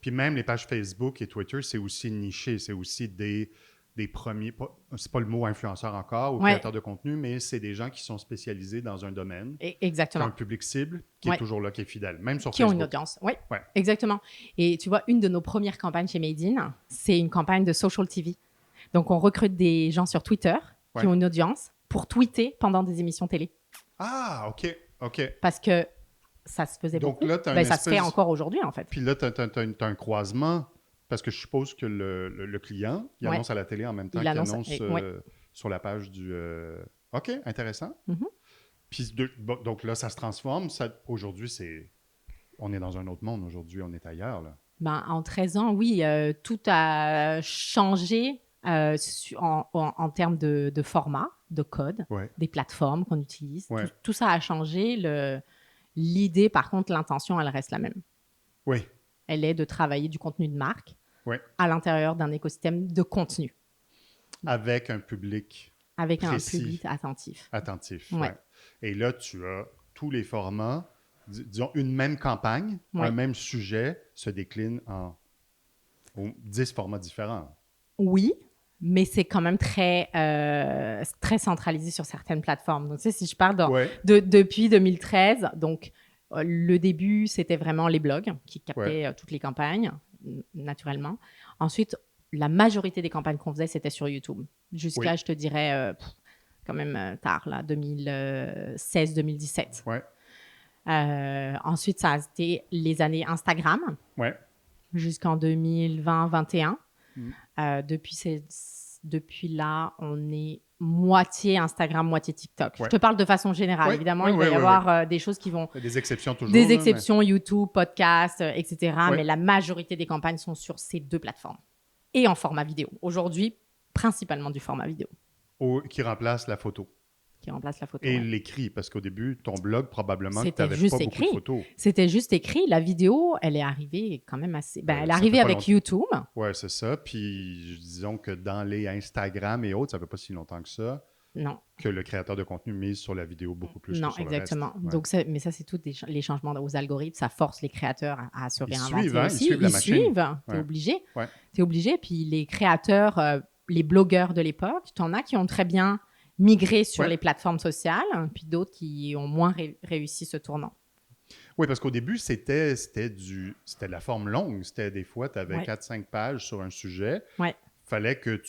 Puis même les pages Facebook et Twitter, c'est aussi niché. C'est aussi des premiers... C'est pas le mot influenceur encore ou créateur de contenu, mais c'est des gens qui sont spécialisés dans un domaine. Exactement. Qui ont un public cible qui est toujours là, qui est fidèle, même sur qui Facebook. Qui ont une audience, oui. Exactement. Et tu vois, une de nos premières campagnes chez Made In, c'est une campagne de social TV. Donc, on recrute des gens sur Twitter qui ont une audience pour tweeter pendant des émissions télé. Ah, OK. Parce que ça se faisait donc beaucoup. Là, ça se fait encore aujourd'hui, en fait. Puis là, tu as un croisement, parce que je suppose que le client, il annonce à la télé en même temps qu'il annonce sur la page du... OK, intéressant. Mm-hmm. Puis donc là, ça se transforme. Aujourd'hui, on est dans un autre monde. Aujourd'hui, on est ailleurs, là. En 13 ans, oui, tout a changé en termes de format, de code, des plateformes qu'on utilise. Tout ça a changé. L'idée, par contre, l'intention, elle reste la même. Oui. Elle est de travailler du contenu de marque à l'intérieur d'un écosystème de contenu. Avec un public précis. Un public attentif. Oui. Et là, tu as tous les formats. Disons, une même campagne, un même sujet se décline en 10 formats différents. Oui, mais c'est quand même très centralisé sur certaines plateformes. Donc, tu sais, si je parle depuis 2013, donc le début, c'était vraiment les blogs qui captaient toutes les campagnes, naturellement. Ensuite, la majorité des campagnes qu'on faisait, c'était sur YouTube. Jusqu'à, je te dirais, quand même tard, là, 2016-2017. Ensuite, ça a été les années Instagram jusqu'en 2020-2021. Depuis là, on est moitié Instagram, moitié TikTok. Je te parle de façon générale. Évidemment, il va y avoir des choses qui vont... Des exceptions toujours. Des exceptions, YouTube, podcast, etc. Mais la majorité des campagnes sont sur ces deux plateformes. Et en format vidéo. Aujourd'hui, principalement du format vidéo. Qui remplace la photo. Et l'écrit, parce qu'au début, ton blog, probablement, tu n'avais pas beaucoup de photos. C'était juste écrit. La vidéo, elle est arrivée quand même assez... elle est arrivée avec YouTube. Oui, c'est ça. Puis, disons que dans les Instagram et autres, ça ne fait pas si longtemps que ça. Non. Que le créateur de contenu mise sur la vidéo beaucoup plus non, que sur exactement. le reste. Donc, mais ça, c'est tous les changements aux algorithmes. Ça force les créateurs à se réinventer aussi. Ils suivent la machine. T'es obligé. T'es obligé. Puis les créateurs, les blogueurs de l'époque, tu en as qui ont très bien migré sur les plateformes sociales, puis d'autres qui ont moins réussi ce tournant. Oui, parce qu'au début, c'était de la forme longue. C'était des fois, tu avais 4-5 pages sur un sujet. Fallait que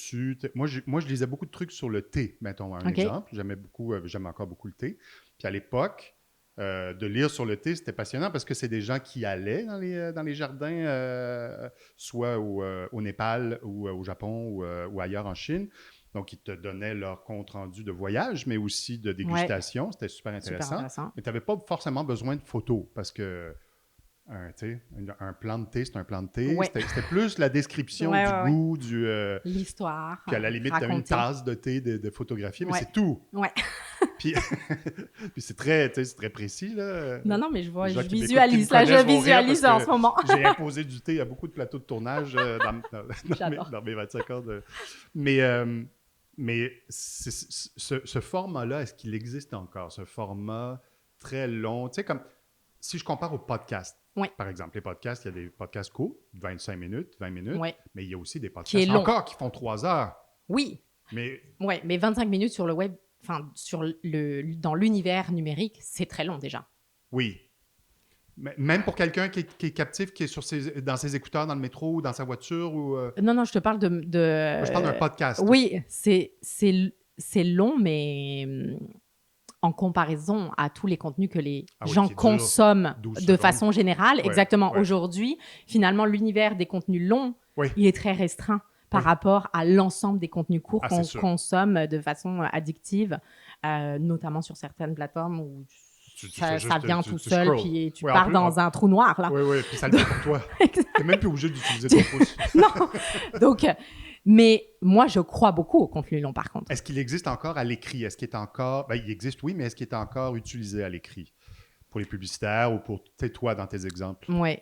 Moi, je lisais beaucoup de trucs sur le thé, mettons un exemple. J'aime encore beaucoup le thé. Puis à l'époque, de lire sur le thé, c'était passionnant parce que c'est des gens qui allaient dans les jardins, soit au Népal ou au Japon ou ailleurs en Chine. Donc, ils te donnaient leur compte-rendu de voyage, mais aussi de dégustation. C'était super intéressant. Mais tu n'avais pas forcément besoin de photos parce que un plan de thé, c'est un plan de thé. C'était plus la description du goût, l'histoire. Puis à la limite, tu as une tasse de thé de photographier, mais c'est tout. Puis c'est très précis. Là. Non, mais je visualise. Je visualise en ce moment. J'ai imposé du thé à beaucoup de plateaux de tournage dans mes 25 ans. Mais ce format-là, est-ce qu'il existe encore? Ce format très long. Tu sais, comme si je compare au podcast, par exemple, les podcasts, il y a des podcasts courts, 25 minutes, 20 minutes, mais il y a aussi des podcasts qui font 3 heures. Oui. Mais 25 minutes sur le web, dans l'univers numérique, c'est très long déjà. Oui. Même pour quelqu'un qui est captif, qui est dans ses écouteurs, dans le métro ou dans sa voiture ou... Non, je te parle de... Moi, je parle d'un podcast. Oui, c'est long, mais en comparaison à tous les contenus que les gens qui durent consomment 12 de secondes. façon générale, Ouais, exactement. ouais. Aujourd'hui, finalement, l'univers des contenus longs, Oui. il est très restreint par Oui. rapport à l'ensemble des contenus courts Ah, qu'on c'est sûr. consomme de façon addictive, notamment sur certaines plateformes où Tu ça fais juste, vient tu tout seul, scrolls. puis tu Ouais, en pars plus, dans un trou noir, là. Oui, oui, puis ça le fait pour toi. T'es même plus obligé d'utiliser ton pouce. Non. Donc, mais moi, je crois beaucoup au contenu long, par contre. Est-ce qu'il existe encore à l'écrit? Est-ce qu'il est encore... Ben, il existe, oui, mais est-ce qu'il est encore utilisé à l'écrit? Pour les publicitaires ou pour toi, dans tes exemples? Ouais,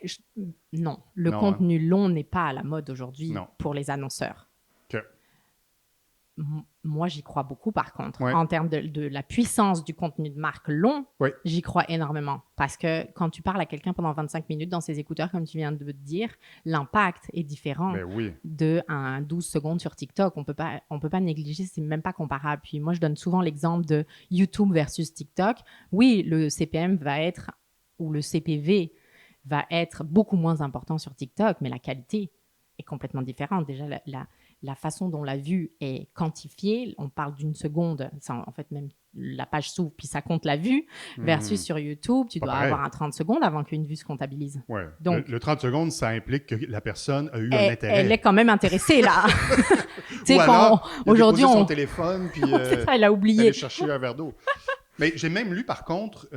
non. Le Non, contenu long n'est pas à la mode aujourd'hui Non. pour les annonceurs. OK. Moi, j'y crois beaucoup, par contre. Ouais. En termes de la puissance du contenu de marque long, Ouais. j'y crois énormément. Parce que quand tu parles à quelqu'un pendant 25 minutes dans ses écouteurs, comme tu viens de dire, l'impact est différent Ben oui. de un 12 secondes sur TikTok. On peut pas négliger, c'est même pas comparable. Puis moi, je donne souvent l'exemple de YouTube versus TikTok. Oui, le CPM va être, ou le CPV va être beaucoup moins important sur TikTok, mais la qualité est complètement différente. Déjà, la façon dont la vue est quantifiée, on parle d'une seconde, en fait même la page s'ouvre puis ça compte la vue, versus sur YouTube, tu Pas dois pareil. avoir un 30 secondes avant qu'une vue se comptabilise. Ouais. Donc- le 30 secondes, ça implique que la personne a eu un Elle, intérêt. elle est quand même intéressée là. Tu sais, Ou alors, il a aujourd'hui, déposé son on... téléphone, puis c'est ça, elle a oublié. aller chercher un verre d'eau. Mais j'ai même lu, par contre...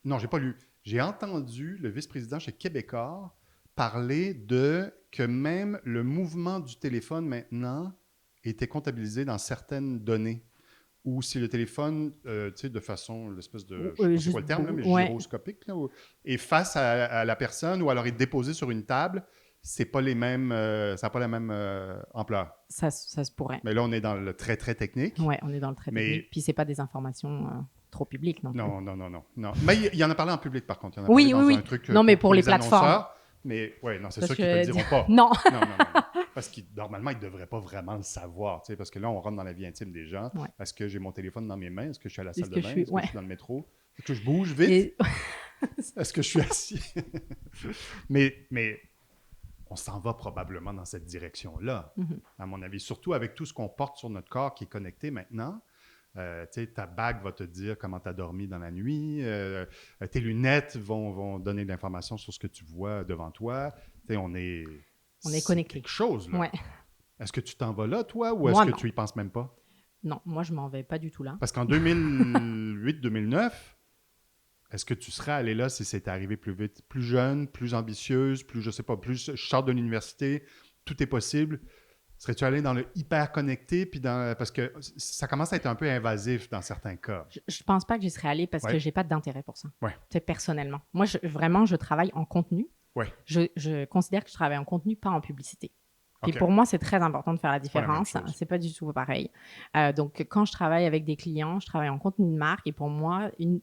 non, j'ai pas lu. J'ai entendu le vice-président chez Québécois parler de que même le mouvement du téléphone maintenant était comptabilisé dans certaines données. Ou si le téléphone, tu sais, de façon, l'espèce de, je sais pas c'est quoi le terme, là, mais ouais. gyroscopique, là, est face à la personne, ou alors est déposé sur une table, c'est pas les mêmes, ça n'a pas la même ampleur. Ça se pourrait. Mais là, on est dans le très, très technique. Ouais, on est dans le très Mais- technique. Puis c'est pas des informations trop publiques non plus. Non. Mais il en a parlé en public, par contre. Il en a Oui, parlé dans oui, un oui. truc, Non, mais pour les plateformes. annonceurs. Mais oui, non, c'est Parce sûr qu'ils ne te le que- diront pas. Non. Non. Parce que normalement, ils ne devraient pas vraiment le savoir. Tu sais, parce que là, on rentre dans la vie intime des gens. Ouais. Est-ce que j'ai mon téléphone dans mes mains? Est-ce que je suis à la salle Est-ce de que bain? je suis- Est-ce que ouais. je suis dans le métro? Est-ce que je bouge vite? Et- Est-ce que je suis assis? mais on s'en va probablement dans cette direction-là, à mon avis. Surtout avec tout ce qu'on porte sur notre corps qui est connecté maintenant. Tu sais, ta bague va te dire comment tu as dormi dans la nuit. Tes lunettes vont donner de l'information sur ce que tu vois devant toi. Tu sais, on est connecté. C'est quelque chose, là. Ouais. Est-ce que tu t'en vas là, toi, ou est-ce Moi, que non. tu y penses même pas? Non, moi, je m'en vais pas du tout là. Parce qu'en 2008-2009, est-ce que tu serais allé là si c'était arrivé plus vite? Plus jeune, plus ambitieuse, plus, je sais pas, plus je sors de l'université, tout est possible. Serais-tu allé dans le hyper connecté? Puis parce que ça commence à être un peu invasif dans certains cas. Je pense pas que j'y serais allée parce Ouais. que j'ai pas d'intérêt pour ça. Ouais. Tu sais, personnellement. Moi, vraiment, je travaille en contenu. Ouais. Je considère que je travaille en contenu, pas en publicité. Puis OK. pour moi, c'est très important de faire la pas la même différence. chose. C'est pas du tout pareil. Donc, quand je travaille avec des clients, je travaille en contenu de marque. Et pour moi, une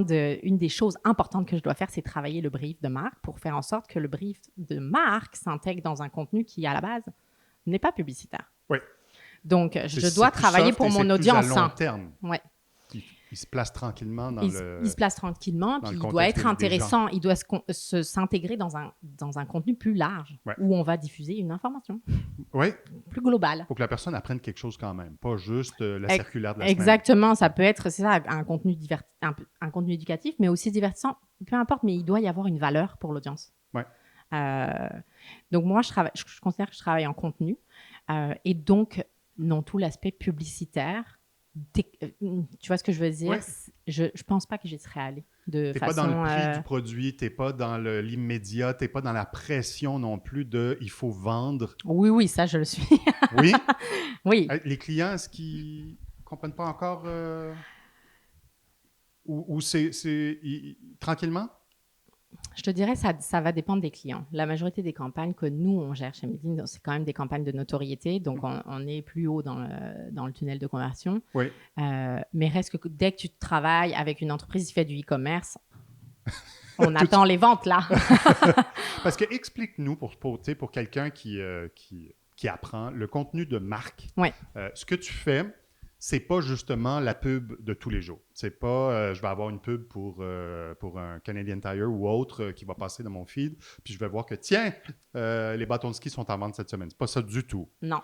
des choses importantes que je dois faire, c'est travailler le brief de marque pour faire en sorte que le brief de marque s'intègre dans un contenu qui, à la base, n'est pas publicitaire. Oui. Donc, je C'est dois plus travailler soft pour et mon c'est plus audience. à long terme. Ouais. Il se place tranquillement dans Il le... se place tranquillement, dans puis le il doit contexte être des intéressant, il doit s'intégrer dans un contenu plus large, Ouais. où on va diffuser une information Oui, plus globale. pour que la personne apprenne quelque chose quand même, pas juste la Ex- circulaire de la semaine. Exactement, ça peut être, c'est ça, un contenu un contenu éducatif, mais aussi divertissant, peu importe, mais il doit y avoir une valeur pour l'audience. Ouais. Donc moi, je considère que je travaille en contenu, et donc, non, tout l'aspect publicitaire, tu vois ce que je veux dire? Ouais. Je pense pas que j'y serais allée de T'es façon... pas dans le prix du produit, t'es pas dans l'immédiat, t'es pas dans la pression non plus de « il faut vendre Oui, ça, je le suis. ». Oui? Oui. Les clients, est-ce qu'ils comprennent pas encore ou c'est tranquillement? Je te dirais, ça va dépendre des clients. La majorité des campagnes que nous, on gère chez Medine, c'est quand même des campagnes de notoriété, donc on est plus haut dans le tunnel de conversion. Oui. Mais reste que dès que tu travailles avec une entreprise qui fait du e-commerce, on attend les ventes, là. Parce que explique-nous, pour quelqu'un qui apprend le contenu de marque, Ouais. ce que tu fais, c'est pas justement la pub de tous les jours. C'est pas je vais avoir une pub pour un Canadian Tire ou autre qui va passer dans mon feed, puis je vais voir que, tiens, les bâtons de ski sont en vente cette semaine. C'est pas ça du tout. Non.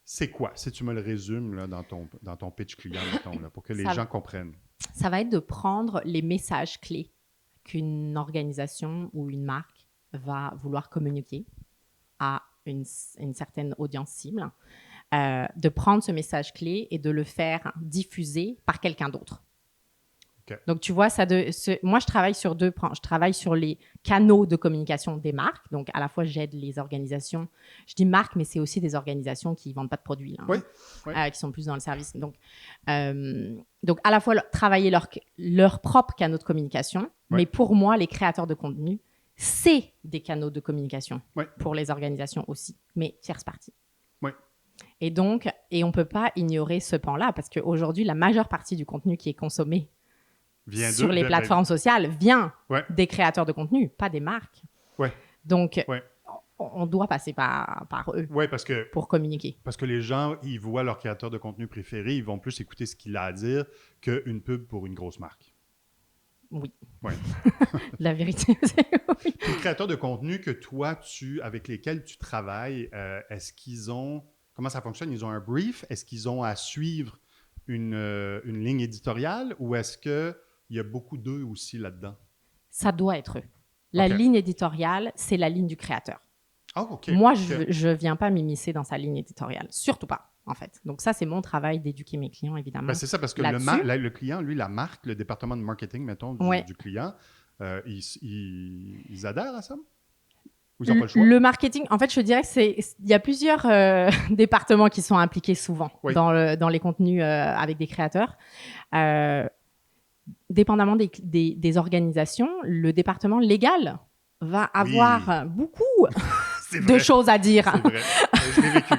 C'est quoi? Si tu me le résumes là, dans ton pitch client, mettons, là, pour que les gens comprennent. Ça va être de prendre les messages clés qu'une organisation ou une marque va vouloir communiquer à une certaine audience cible, de prendre ce message clé et de le faire diffuser par quelqu'un d'autre. Okay. Donc, tu vois, moi, je travaille sur deux plans. Je travaille sur les canaux de communication des marques. Donc, à la fois, j'aide les organisations. Je dis marques, mais c'est aussi des organisations qui ne vendent pas de produits, là, oui. Qui sont plus dans le service. Donc à la fois, travailler leur propre canaux de communication, mais pour moi, les créateurs de contenu, c'est des canaux de communication pour les organisations aussi, mais tierce partie. Oui. Et on ne peut pas ignorer ce pan-là, parce qu'aujourd'hui, la majeure partie du contenu qui est consommé sur les plateformes sociales vient des créateurs de contenu, pas des marques. Ouais. Donc, on doit passer par eux pour communiquer. Parce que les gens, ils voient leur créateur de contenu préféré, ils vont plus écouter ce qu'il a à dire qu'une pub pour une grosse marque. Oui. Ouais. La vérité, c'est oui. Les créateurs de contenu que toi, avec lesquels tu travailles, est-ce qu'ils ont... Comment ça fonctionne? Ils ont un brief? Est-ce qu'ils ont à suivre une ligne éditoriale ou est-ce qu'il y a beaucoup d'eux aussi là-dedans? Ça doit être eux. La ligne éditoriale, c'est la ligne du créateur. Oh, OK. Moi, je ne viens pas m'immiscer dans sa ligne éditoriale. Surtout pas, en fait. Donc ça, c'est mon travail d'éduquer mes clients, évidemment. Ben, c'est ça, parce que le client, lui, la marque, le département de marketing, mettons, du client, ils adhèrent à ça? Ou ils n'ont pas le choix? Le marketing, en fait, je dirais qu'il y a plusieurs départements qui sont impliqués souvent dans les contenus avec des créateurs. Dépendamment des organisations, le département légal va avoir beaucoup de choses à dire. C'est vrai. Je l'ai vécu.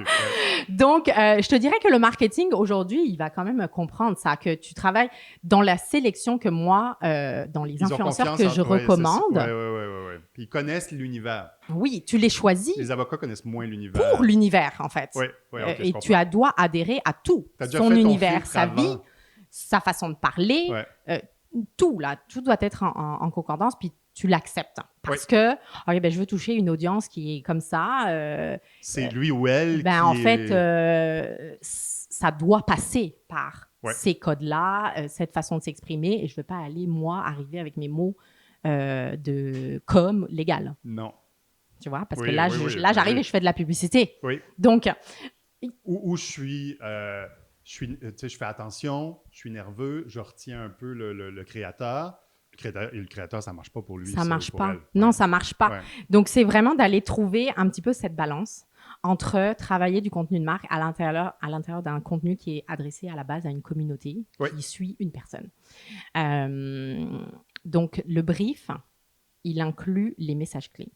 Ouais. Donc, je te dirais que le marketing, aujourd'hui, il va quand même comprendre ça, que tu travailles dans la sélection que moi, dans les influenceurs que je recommande. Oui. Puis ils connaissent l'univers. Oui, tu les choisis. Les avocats connaissent moins l'univers. Pour l'univers, en fait. Oui, et tu dois adhérer à tout. Son univers, sa vie, sa façon de parler, tout doit être en concordance, puis tu l'acceptes. Parce que je veux toucher une audience qui est comme ça. C'est lui ou elle ça doit passer par ces codes-là, cette façon de s'exprimer, et je ne veux pas arriver avec mes mots de com légal. Non. Tu vois, parce que là, j'arrive et je fais de la publicité. Oui. Donc... Où je fais attention, je suis nerveux, je retiens un peu le créateur. Le créateur, ça ne marche pas pour lui. Ça ne marche pas. Elle. Non, ça ne marche pas. Ouais. Donc, c'est vraiment d'aller trouver un petit peu cette balance entre travailler du contenu de marque à l'intérieur d'un contenu qui est adressé à la base à une communauté qui suit une personne. Donc, le brief, il inclut les messages clés.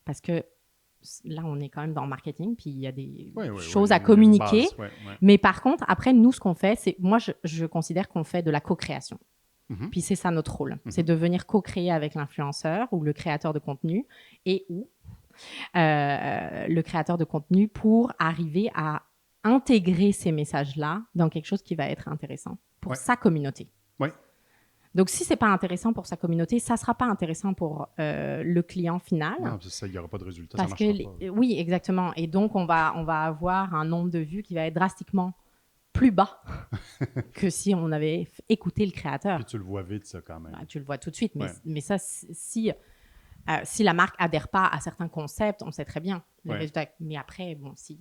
Parce que là, on est quand même dans le marketing, puis il y a des choses à communiquer. Mais par contre, après, nous, ce qu'on fait, c'est... Moi, je considère qu'on fait de la co-création. Mm-hmm. Puis c'est ça notre rôle. Mm-hmm. C'est de venir co-créer avec l'influenceur ou le créateur de contenu ou le créateur de contenu pour arriver à intégrer ces messages-là dans quelque chose qui va être intéressant pour sa communauté. Oui. Donc, si ce n'est pas intéressant pour sa communauté, ça ne sera pas intéressant pour le client final. Non, il n'y aura pas de résultat, parce ça ne marchera pas. Oui, exactement. Et donc, on va avoir un nombre de vues qui va être drastiquement plus bas que si on avait écouté le créateur. Puis tu le vois vite, ça, quand même. Tu le vois tout de suite. Mais ça, si la marque n'adhère pas à certains concepts, on sait très bien les résultats. Mais après, si...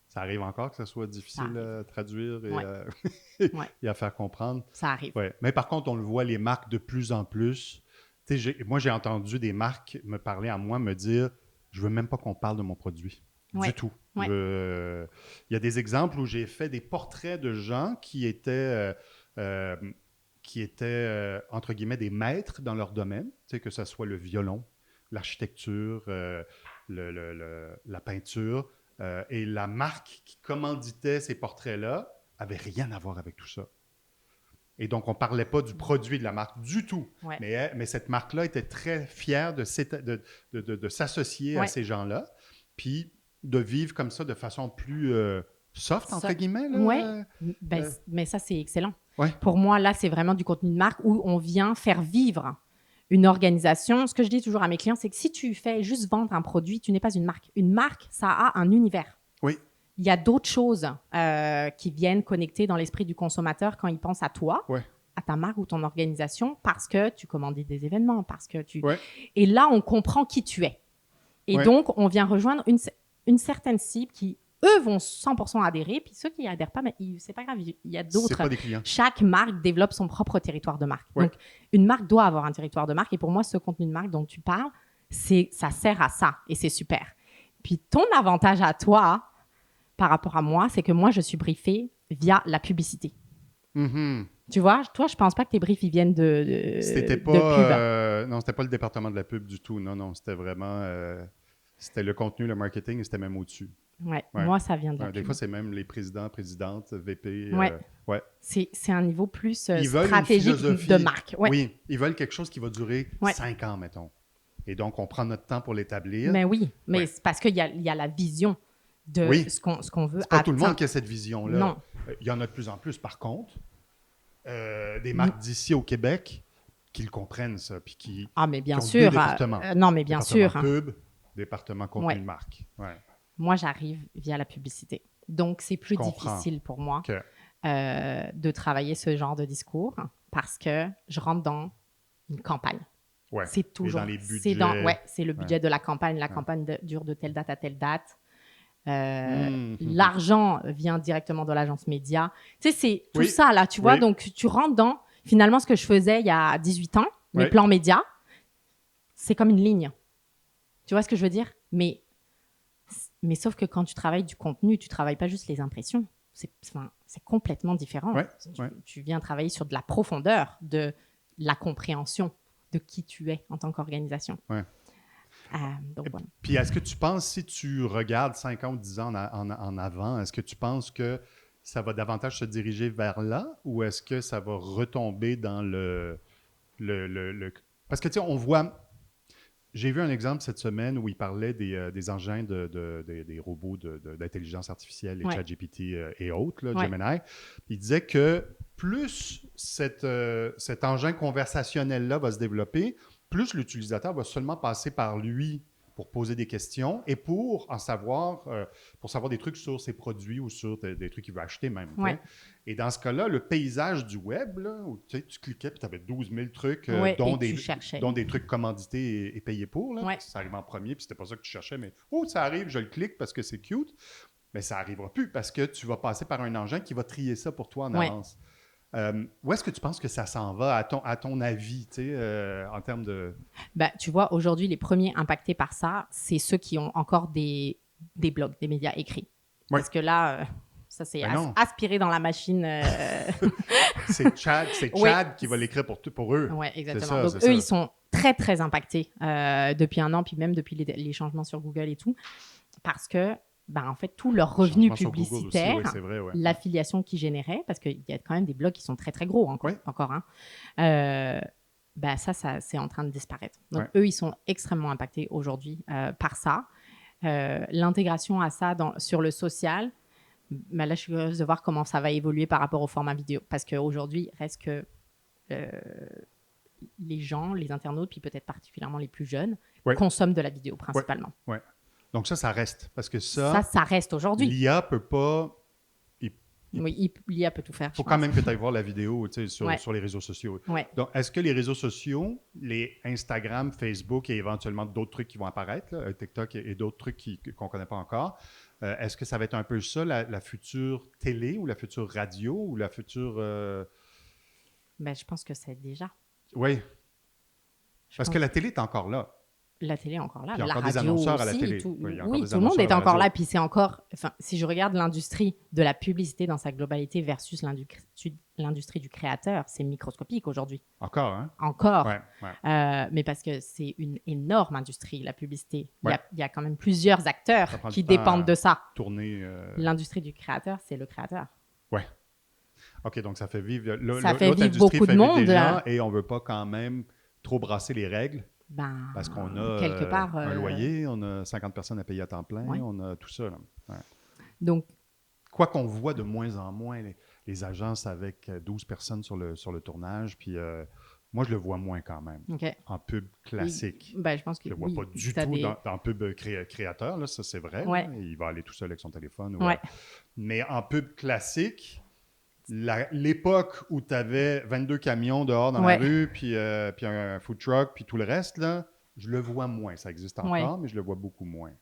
Ça arrive encore que ça soit difficile à traduire et à faire comprendre. Ça arrive. Ouais. Mais par contre, on le voit, les marques de plus en plus. Moi, j'ai entendu des marques me parler à moi, me dire « Je veux même pas qu'on parle de mon produit. » Du tout. Il y a des exemples où j'ai fait des portraits de gens qui étaient entre guillemets, des maîtres dans leur domaine, que ce soit le violon, l'architecture, la peinture. Et la marque qui commanditait ces portraits-là avait rien à voir avec tout ça. Et donc, on ne parlait pas du produit de la marque du tout. Ouais. Mais cette marque-là était très fière de s'associer à ces gens-là, puis de vivre comme ça de façon plus soft, entre Ça- guillemets. Là, Ouais. Mais ça, c'est excellent. Ouais. Pour moi, là, c'est vraiment du contenu de marque où on vient faire vivre une organisation. Ce que je dis toujours à mes clients, c'est que si tu fais juste vendre un produit, tu n'es pas une marque. Une marque, ça a un univers. Oui. Il y a d'autres choses qui viennent connecter dans l'esprit du consommateur quand il pense à toi, Ouais. à ta marque ou ton organisation, parce que tu commandes des événements, parce que tu... Ouais. Et là, on comprend qui tu es. Et Ouais. donc, on vient rejoindre une certaine cible qui, eux, vont 100% adhérer, puis ceux qui n'y adhèrent pas, mais c'est pas grave, il y a C'est d'autres. pas des clients. Chaque marque développe son propre territoire de marque. Ouais. Donc, une marque doit avoir un territoire de marque. Et pour moi, ce contenu de marque dont tu parles, ça sert à ça. Et c'est super. Puis, ton avantage à toi, par rapport à moi, c'est que moi, je suis briefée via la publicité. Mhm. Tu vois, toi, je pense pas que tes briefs, ils viennent de C'était de pub. pas... non, c'était pas le département de la pub du tout. Non, non, c'était vraiment... c'était le contenu, le marketing, et c'était même au-dessus. Ouais, Ouais. moi, ça vient de la Des pub. fois, c'est même les présidents, présidentes, VP. Ouais. Ouais. C'est un niveau plus Ils veulent une stratégique philosophie. de marque. Ouais. Oui, ils veulent quelque chose qui va durer Ouais. 5 ans, mettons. Et donc, on prend notre temps pour l'établir. Mais oui, mais Ouais. c'est parce qu'il y a la vision de Oui. ce qu'on veut C'est pas tout le monde atteindre. qui a cette vision-là. Non. Il y en a de plus en plus, par contre. Des marques d'ici au Québec qui le comprennent, ça, puis qui Ah, mais bien qui ont sûr. deux départements. Non, mais bien sûr. Département pub, département contenu Ouais. de marque. Ouais. Moi, j'arrive via la publicité. Donc, c'est plus Je comprends. difficile pour moi OK. de travailler ce genre de discours parce que je rentre dans une campagne. Ouais. C'est toujours. dans les C'est budgets. c'est le budget de la campagne. La Ouais. campagne dure de telle date à telle date. Mhm. L'argent vient directement de l'agence média. Tu sais, c'est tout Oui. ça, là, tu vois. Oui. Donc, tu rentres dans, finalement, ce que je faisais il y a 18 ans, mes Oui. plans médias, c'est comme une ligne. Tu vois ce que je veux dire? Mais sauf que quand tu travailles du contenu, tu travailles pas juste les impressions. C'est complètement différent. Ouais, Tu, ouais. tu viens travailler sur de la profondeur, de la compréhension de qui tu es en tant qu'organisation. Ouais. Donc, voilà. Puis est-ce que tu penses, si tu regardes 5 ans ou 10 ans en avant, est-ce que tu penses que ça va davantage se diriger vers là ou est-ce que ça va retomber dans le... Parce que, tu sais, on voit... J'ai vu un exemple cette semaine où il parlait des engins des robots d'intelligence artificielle, les Ouais. ChatGPT et autres, là, Ouais. Gemini. Il disait que plus cet engin conversationnel-là va se développer, plus l'utilisateur va seulement passer par lui pour poser des questions et pour savoir des trucs sur ses produits ou sur des trucs qu'il veut acheter même. tu sais. Ouais. Et dans ce cas-là, le paysage du web, là, où tu cliquais et tu avais 12 000 trucs, Ouais, dont, et tu cherchais. dont des trucs commandités et payés pour. Là, Ouais. Ça arrive en premier, puis c'était pas ça que tu cherchais, mais ça arrive, je le clique parce que c'est cute. Mais ça n'arrivera plus parce que tu vas passer par un engin qui va trier ça pour toi en Ouais. avance. Où est-ce que tu penses que ça s'en va, à ton avis, tu sais, en termes de... Ben, tu vois, aujourd'hui, les premiers impactés par ça, c'est ceux qui ont encore des blogs, des médias écrits. Ouais. Parce que là, ça s'est Ben non. aspiré dans la machine. C'est Chad Ouais. qui va l'écrire pour eux. Oui, exactement. ça, Donc, c'est eux, ça. ils sont très, très impactés depuis un an, puis même depuis les changements sur Google et tout. Parce que, ben, en fait, tous leurs revenus Changement sur Google aussi, publicitaires, oui, c'est vrai, ouais. l'affiliation qu'ils généraient, parce qu'il y a quand même des blogs qui sont très, très gros encore. Ouais. Ben, ça c'est en train de disparaître. Donc, Ouais. eux, ils sont extrêmement impactés aujourd'hui par ça. L'intégration à ça sur le social, ben là, je suis curieuse de voir comment ça va évoluer par rapport au format vidéo. Parce qu'aujourd'hui, reste que les gens, les internautes, puis peut-être particulièrement les plus jeunes, Ouais. consomment de la vidéo principalement. Donc ça reste. Parce que Ça reste aujourd'hui. l'IA peut pas... Oui, l'IA peut tout faire. Il faut je quand pense. même que tu ailles voir la vidéo tu sais, Ouais. sur les réseaux sociaux. Ouais. Donc, est-ce que les réseaux sociaux, les Instagram, Facebook et éventuellement d'autres trucs qui vont apparaître, là, TikTok et d'autres trucs qu'on ne connaît pas encore, est-ce que ça va être un peu ça, la future télé ou la future radio ou la future... Ben, je pense que c'est déjà. Oui, Je parce pense que la télé est encore là. La télé est encore là, Puis il y a la encore des radio annonceurs à la aussi, télé. tout, Oui, il y a encore oui, des tout le monde annonceurs est à la encore radio. là. Puis c'est encore, enfin, si je regarde l'industrie de la publicité dans sa globalité versus l'industrie du créateur, c'est microscopique aujourd'hui. Encore, hein? Encore. Ouais. Mais parce que c'est une énorme industrie, la publicité. Ouais. Il y a quand même plusieurs acteurs Ça prend qui du temps dépendent de ça. Tourner... L'industrie du créateur, c'est le créateur. OK, donc ça fait vivre... Ça fait l'autre vivre industrie beaucoup de fait vivre monde, des gens là. et on ne veut pas quand même trop brasser les règles. Ben, Parce qu'on a quelque part, un loyer, on a 50 personnes à payer à temps plein, Ouais. on a tout ça. Là. Ouais. Donc, Quoi qu'on voit de moins en moins les agences avec 12 personnes sur le tournage, puis moi, je le vois moins quand même. OK. En pub classique. Ben, je pense que Je le vois oui, pas du t'as tout des- dans pub créateur, là, ça c'est vrai. Ouais. Là. Il va aller tout seul avec son téléphone. Ouais. Mais en pub classique, l'époque où tu avais 22 camions dehors dans Ouais. la rue, puis un food truck, puis tout le reste, là, je le vois moins. Ça existe encore, Ouais. mais je le vois beaucoup moins.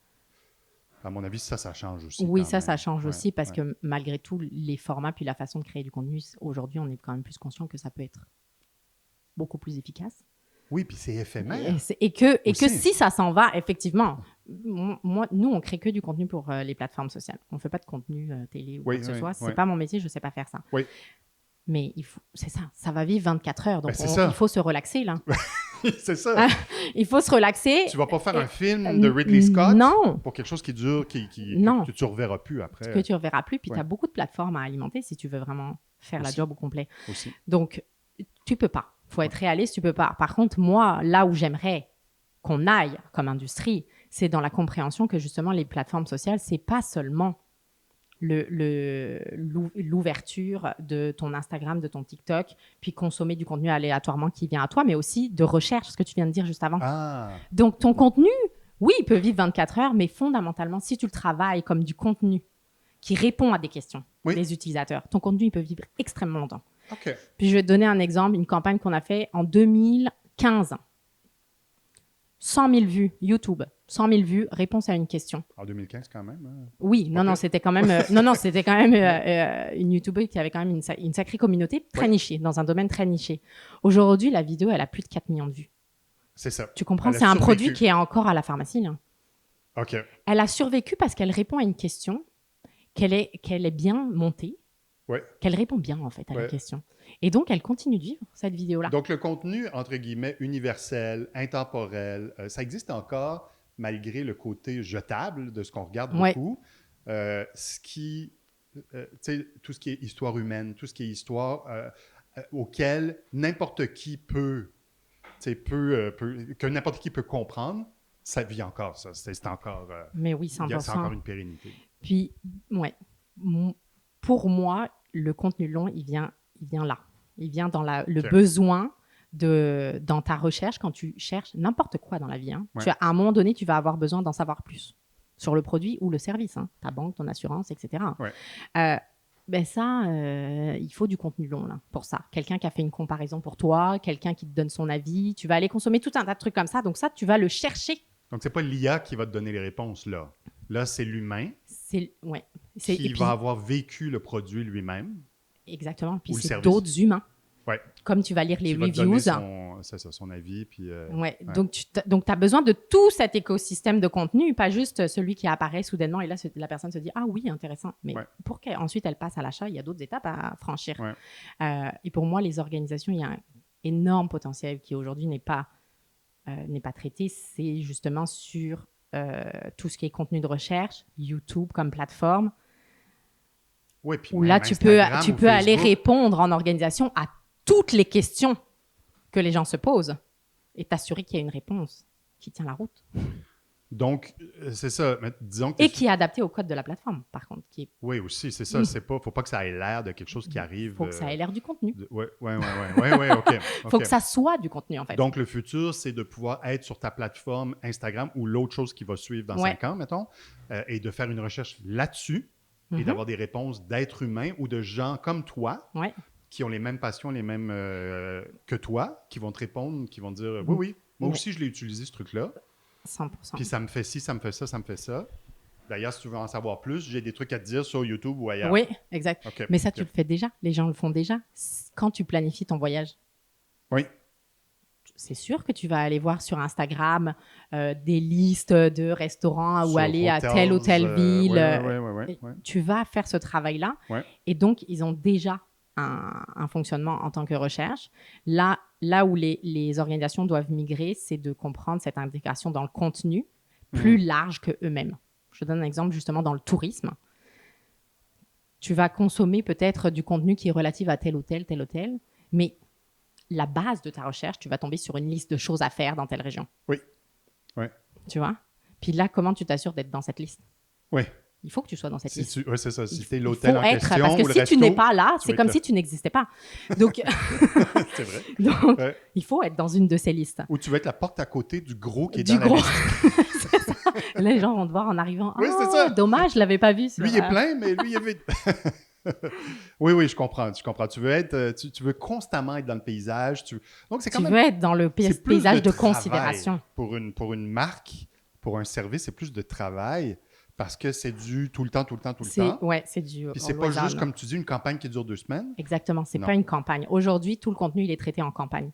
À mon avis, ça change aussi. Oui, quand ça même. change aussi parce ouais. que malgré tout, les formats puis la façon de créer du contenu, aujourd'hui, on est quand même plus conscient que ça peut être beaucoup plus efficace. Oui, puis c'est éphémère. Et que Aussi. si ça s'en va, effectivement, nous, on crée que du contenu pour les plateformes sociales. On ne fait pas de contenu télé ou quoi que ce soit. C'est pas mon métier, je ne sais pas faire ça. Oui. Mais c'est ça va vivre 24 heures. Donc, c'est ça. il faut se relaxer, là. C'est ça. Il faut se relaxer. Tu vas pas faire un film de Ridley Scott Non. pour quelque chose qui dure, Non. que tu ne reverras plus après. Que tu ne reverras plus. Puis, Ouais. tu as beaucoup de plateformes à alimenter si tu veux vraiment faire la Aussi. job au complet. Aussi. Donc, tu peux pas. Il faut être réaliste, tu peux pas. Par contre, moi, là où j'aimerais qu'on aille comme industrie, c'est dans la compréhension que justement les plateformes sociales, c'est pas seulement l'ouverture de ton Instagram, de ton TikTok, puis consommer du contenu aléatoirement qui vient à toi, mais aussi de recherche, ce que tu viens de dire juste avant. Ah, Donc, ton contenu, oui, il peut vivre 24 heures, mais fondamentalement, si tu le travailles comme du contenu qui répond à des questions Oui. des utilisateurs, ton contenu, il peut vivre extrêmement longtemps. OK. Puis je vais te donner un exemple, une campagne qu'on a fait en 2015. 100 000 vues, YouTube. 100 000 vues, réponse à une question. En 2015 quand même. Hein. Oui, non, Ok. c'était quand même, c'était quand même une YouTubeuse qui avait quand même une sacrée communauté très nichée, dans un domaine très niché. Aujourd'hui, la vidéo, elle a plus de 4 millions de vues. C'est ça. Tu comprends? Elle a C'est un survécu. produit qui est encore à la pharmacie, là. OK. Elle a survécu parce qu'elle répond à une question, qu'elle est bien montée, Ouais. qu'elle répond bien, en fait, à la Ouais. question. Et donc, elle continue de vivre, cette vidéo-là. Donc, le contenu, entre guillemets, universel, intemporel, ça existe encore malgré le côté jetable de ce qu'on regarde Ouais. beaucoup. Tu sais, tout ce qui est histoire humaine, tout ce qui est histoire auquel n'importe qui que n'importe qui peut comprendre, ça vit encore, ça. C'est encore, Mais oui, c'est 100%. encore une pérennité. Puis, ouais, pour moi, le contenu long, il vient là. Il vient dans le Ok. besoin dans ta recherche, quand tu cherches n'importe quoi dans la vie. Hein. Ouais. À un moment donné, tu vas avoir besoin d'en savoir plus sur le produit ou le service, hein, ta banque, ton assurance, etc. Ouais. Ben ça, il faut du contenu long là, pour ça. Quelqu'un qui a fait une comparaison pour toi, quelqu'un qui te donne son avis. Tu vas aller consommer tout un tas de trucs comme ça. Donc ça, tu vas le chercher. Donc, c'est pas l'IA qui va te donner les réponses, là. Là, c'est l'humain Et qui puis, va avoir vécu le produit lui-même. exactement. Puis Ou le c'est service. d'autres humains. Ouais. Comme tu vas lire les Qui va te reviews. donner son avis. Puis, Ouais. Donc, tu as besoin de tout cet écosystème de contenu, pas juste celui qui apparaît soudainement et là, la personne se dit « Ah oui, intéressant ». Mais Ouais. pour qu'ensuite elle passe à l'achat, il y a d'autres étapes à franchir. Ouais. Et pour moi, les organisations, il y a un énorme potentiel qui aujourd'hui n'est pas traité. C'est justement sur tout ce qui est contenu de recherche, YouTube comme plateforme, ouais, puis où même là, tu peux Instagram ou aller Facebook. répondre en organisation à toutes les questions que les gens se posent et t'assurer qu'il y a une réponse qui tient la route. Donc, c'est ça. Mais disons que Et qui est adaptée au code de la plateforme, par contre. Oui, aussi, c'est ça. Faut pas que ça ait l'air de quelque chose qui arrive. Il faut que ça ait l'air du contenu. Ouais, OK. Il faut que ça soit du contenu, en fait. Donc, le futur, c'est de pouvoir être sur ta plateforme Instagram ou l'autre chose qui va suivre dans 5 ans, mettons, et de faire une recherche là-dessus et Mhm. d'avoir des réponses d'êtres humains ou de gens comme toi Ouais. qui ont les mêmes passions, les mêmes que toi, qui vont te répondre, qui vont dire oui, moi Oui. aussi, je l'ai utilisé, ce truc-là. 100%. Puis ça me fait ci, ça me fait ça, ça me fait ça. D'ailleurs, si tu veux en savoir plus, j'ai des trucs à te dire sur YouTube ou ailleurs. Oui, exact. OK. Mais ça, tu OK. le fais déjà. Les gens le font déjà. Quand tu planifies ton voyage, Oui. c'est sûr que tu vas aller voir sur Instagram des listes de restaurants où Sur aller à Hotels, telle ou telle ville. ouais. Tu vas faire ce travail-là. Ouais. Et donc, ils ont déjà un fonctionnement en tant que recherche. Là où les organisations doivent migrer, c'est de comprendre cette intégration dans le contenu plus large qu'eux-mêmes. Je te donne un exemple justement dans le tourisme. Tu vas consommer peut-être du contenu qui est relatif à tel hôtel, mais la base de ta recherche, tu vas tomber sur une liste de choses à faire dans telle région. Oui. Ouais. Tu vois? Puis là, comment tu t'assures d'être dans cette liste? Oui. Il faut que tu sois dans cette liste. Oui, c'est ça. Si tu es Il l'hôtel faut en être, question parce que ou le si resto, tu n'es pas là, tu c'est vas comme être si tu n'existais pas. Donc, c'est vrai. donc Ouais. il faut être dans une de ces listes. Ou tu vas être la porte à côté du gros qui est Du dans gros. la liste. C'est ça. Là, les gens vont te voir en arrivant. Oui, c'est Ah, ça. dommage, je l'avais pas vu. Lui, il est plein, mais lui, il est vide. Oui, je comprends. Tu veux être, tu veux constamment être dans le paysage. Donc, c'est quand Tu même... veux être dans le c'est plus paysage de travail. considération. Pour une marque, pour un service, c'est plus de travail parce que c'est du tout le temps. Ouais, c'est du. Puis c'est pas always juste, on. comme tu dis, une campagne qui dure 2 semaines. Exactement, c'est Non. pas une campagne. Aujourd'hui, tout le contenu, il est traité en campagne.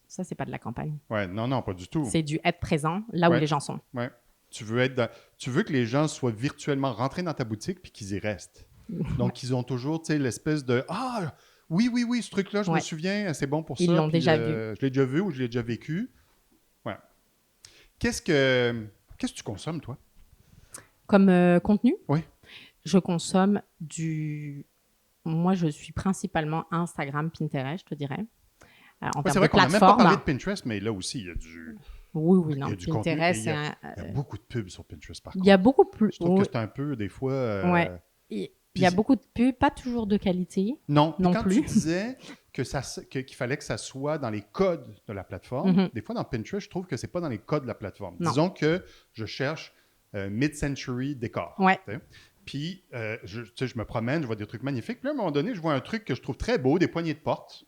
Ça, c'est pas de la campagne. Ouais, non, pas du tout. C'est du être présent là où Ouais. les gens sont. Ouais. Tu veux que les gens soient virtuellement rentrés dans ta boutique puis qu'ils y restent. Donc, ils ont toujours, tu sais, l'espèce de « Ah, oui, ce truc-là, je me Ouais. souviens, c'est bon pour ça. » Ils l'ont puis, déjà vu. Je l'ai déjà vu ou je l'ai déjà vécu. Ouais. Qu'est-ce que tu consommes, toi? Comme contenu, Oui. je consomme Moi, je suis principalement Instagram, Pinterest, je te dirais. En Ouais, termes c'est de vrai qu'on n'a même pas plateforme. parlé de Pinterest, mais là aussi, il y a du... Oui, il y non. a du contenu, Pinterest, et il y a- c'est Il y a beaucoup de pubs sur Pinterest, par Il contre. y a beaucoup plus. Je trouve Oui. que c'est un peu, des fois... Ouais. Il y a beaucoup de pubs, pas toujours de qualité. Non, puis Non quand plus. tu disais qu'il fallait que ça soit dans les codes de la plateforme, Mhm. des fois dans Pinterest, je trouve que c'est pas dans les codes de la plateforme. Non. Disons que je cherche mid-century décor. Ouais. tu sais. Puis, tu sais, je me promène, je vois des trucs magnifiques. Puis là, à un moment donné, je vois un truc que je trouve très beau, des poignées de porte.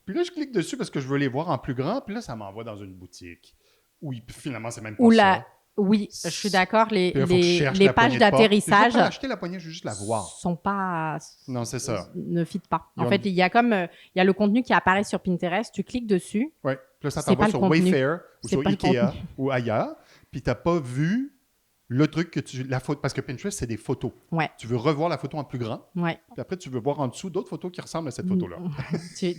Puis là, je clique dessus parce que je veux les voir en plus grand. Puis là, ça m'envoie dans une boutique. Où finalement, c'est même pas ça. Oui, je suis d'accord. Les, Puis là, faut que je cherche les la poignée pages de porte. d'atterrissage Je vais pas acheter la poignée, je veux juste la voir. sont pas. Non, c'est ça. Ne fit pas. Ils En ont- fait, il y a le contenu qui apparaît sur Pinterest. Tu cliques dessus. Ouais. Puis là, ça C'est t'envoie pas sur le contenu. Wayfair ou C'est sur pas le Ikea contenu. ou ailleurs. Puis tu n'as pas vu le truc la photo. Parce que Pinterest, c'est des photos. Ouais. Tu veux revoir la photo en plus grand. Ouais. Puis après, tu veux voir en dessous d'autres photos qui ressemblent à cette photo-là. T'es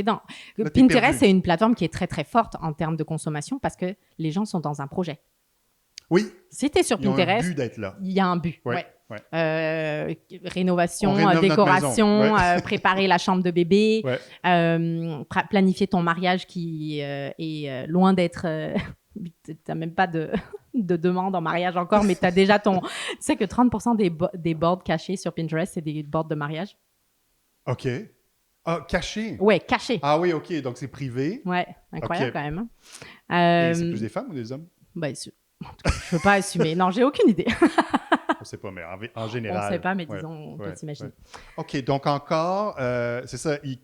dans. Là, t'es Pinterest, perdu. c'est une plateforme qui est très, très forte en termes de consommation parce que les gens sont dans un projet. Oui, Si tu es sur ils ont un Pinterest, but d'être là. il y a un but. Ouais, Ouais. ouais. Rénovation, On rénove notre décoration, maison. Ouais. préparer la chambre de bébé, Ouais. planifier ton mariage qui est loin d'être... tu n'as même pas de demande en mariage encore, mais tu as déjà ton... Tu sais que 30% des boards cachés sur Pinterest, c'est des boards de mariage? OK. Ah, caché. Ouais, cachés. Ah oui, OK. Donc, c'est privé. Ouais, incroyable Ok. quand même. Hein. Et c'est plus des femmes ou des hommes? Ben, en tout cas, je ne veux pas assumer. Non, j'ai aucune idée. On ne sait pas, mais en On général. ne sait pas, mais Ouais, disons, on peut ouais, s'imaginer. ouais. OK, donc encore, c'est ça, ils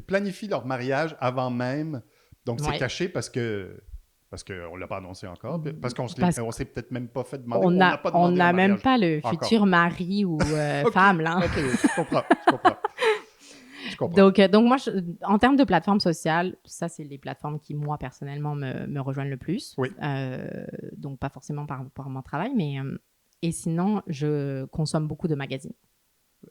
planifient leur mariage avant même. Donc, c'est Ouais. caché parce qu'on ne l'a pas annoncé encore, parce qu'on Parce- ne s'est peut-être même pas fait demander. On n'a pas demandé n'a en même mariage. pas le Encore. futur mari ou OK, femme, là. OK, je comprends. Je comprends. Donc moi, en termes de plateformes sociales, ça, c'est les plateformes qui, moi, personnellement, me rejoignent le plus. Oui. Donc, pas forcément par rapport à mon travail, mais... et sinon, je consomme beaucoup de magazines.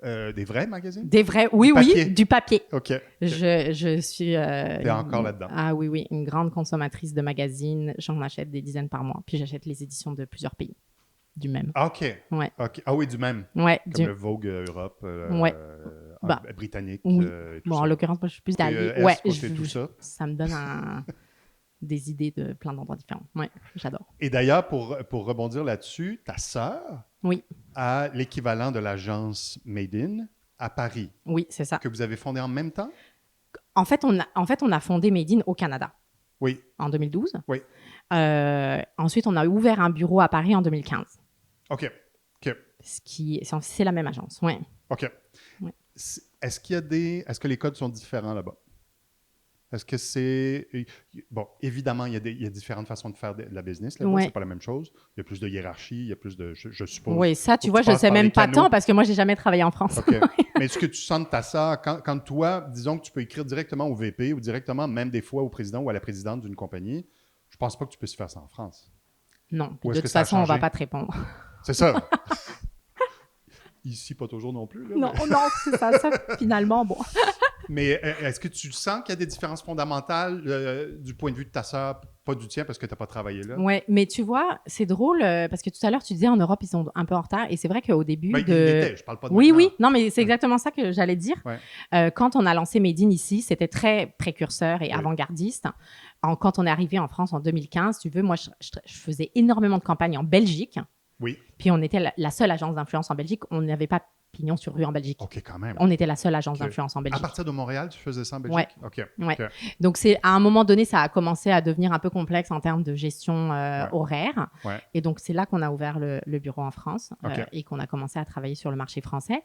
Des vrais magazines? Des vrais... Oui, Du papier. oui, du papier. OK. Je suis... T'es encore là-dedans. Ah oui, une grande consommatrice de magazines. J'en achète des dizaines par mois. Puis j'achète les éditions de plusieurs pays. Du même. Ah, OK. Ouais. OK. Ah oui, du même. Ouais, Comme le Vogue Europe, Ouais. Bah, britannique. oui. tout Bon, ça. en l'occurrence, moi, je suis plus Côté, d'aller. Est, Ouais, côté tout ça. ça me donne des idées de plein d'endroits différents. Ouais, j'adore. Et d'ailleurs, pour rebondir là-dessus, ta sœur Oui, a l'équivalent de l'agence Made In à Paris, oui, c'est ça. que vous avez fondée en même temps? En fait, on a fondé Made In au Canada Oui. en 2012. Oui. Ensuite, on a ouvert un bureau à Paris en 2015. OK. OK. C'est la même agence. Ouais. OK. Ouais. Est-ce que les codes sont différents là-bas? Est-ce que c'est... Bon, évidemment, il y a différentes façons de faire de la business là-bas. Ouais. C'est pas la même chose. Il y a plus de hiérarchie, il y a plus de... Je suppose. Oui, ça, tu Faut vois, que tu je passes sais par même les pas canaux. tant parce que moi, j'ai jamais travaillé en France. OK. Mais est-ce que tu sens de ta sœur, quand toi, disons que tu peux écrire directement au VP ou directement, même des fois, au président ou à la présidente d'une compagnie, je pense pas que tu puisses faire ça en France. Non, Ou de est-ce toute que ça a façon, on va changé? pas te répondre. C'est ça. Ici, pas toujours non plus. Là, Non, mais... non, c'est ça, finalement, bon. Mais est-ce que tu sens qu'il y a des différences fondamentales du point de vue de ta sœur, pas du tien parce que tu n'as pas travaillé là? Ouais, mais tu vois, c'est drôle parce que tout à l'heure, tu disais en Europe, ils sont un peu en retard. Et c'est vrai qu'au début Ben, il l'était, je parle pas de Oui, maintenant. oui. Non, mais c'est exactement ça que j'allais dire. Ouais. Quand on a lancé Made In ici, c'était très précurseur et Oui. avant-gardiste. Quand on est arrivé en France en 2015, tu veux, moi, je faisais énormément de campagnes en Belgique. Oui. Puis on était la seule agence d'influence en Belgique. On n'avait pas pignon sur rue en Belgique. OK, quand même. On était la seule agence OK. d'influence en À Belgique. partir de Montréal, tu faisais ça en Belgique? Ouais. OK. Ouais. OK. Donc, à un moment donné, ça a commencé à devenir un peu complexe en termes de gestion horaire. Ouais. Et donc, c'est là qu'on a ouvert le bureau en France OK. et qu'on a commencé à travailler sur le marché français.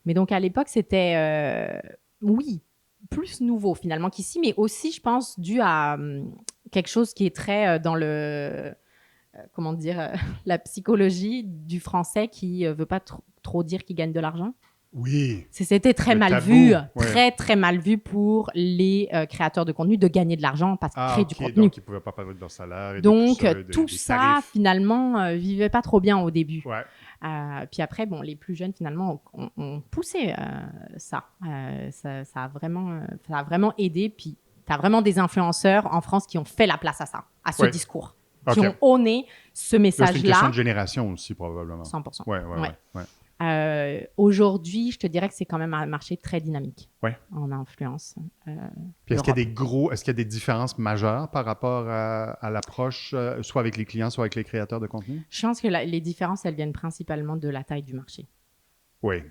Mais donc, à l'époque, c'était, oui, plus nouveau finalement qu'ici, mais aussi, je pense, dû à quelque chose qui est très dans le... comment dire, la psychologie du français qui veut pas trop dire qu'il gagne de l'argent. Oui. C'était très Le mal tabou, vu, ouais. très mal vu pour les créateurs de contenu de gagner de l'argent parce qu'ils créent du contenu. Donc ils ne pouvaient pas parler de leur salaire. Et Donc, de tout des ça, tarifs. finalement, vivait pas trop bien au début. Ouais. Puis après, bon, les plus jeunes, finalement, ont poussé ça. Ça a vraiment aidé. Puis, tu as vraiment des influenceurs en France qui ont fait la place à ça, à ce Ouais. discours, OK. qui ont honné ce Là, c'est une message-là. question de génération aussi, probablement. 100%. Ouais. Aujourd'hui, je te dirais que c'est quand même un marché très dynamique Ouais. en influence. Puis est-ce qu'il y a des différences majeures par rapport à l'approche, soit avec les clients, soit avec les créateurs de contenu? Je pense que les différences, elles viennent principalement de la taille du marché. Oui.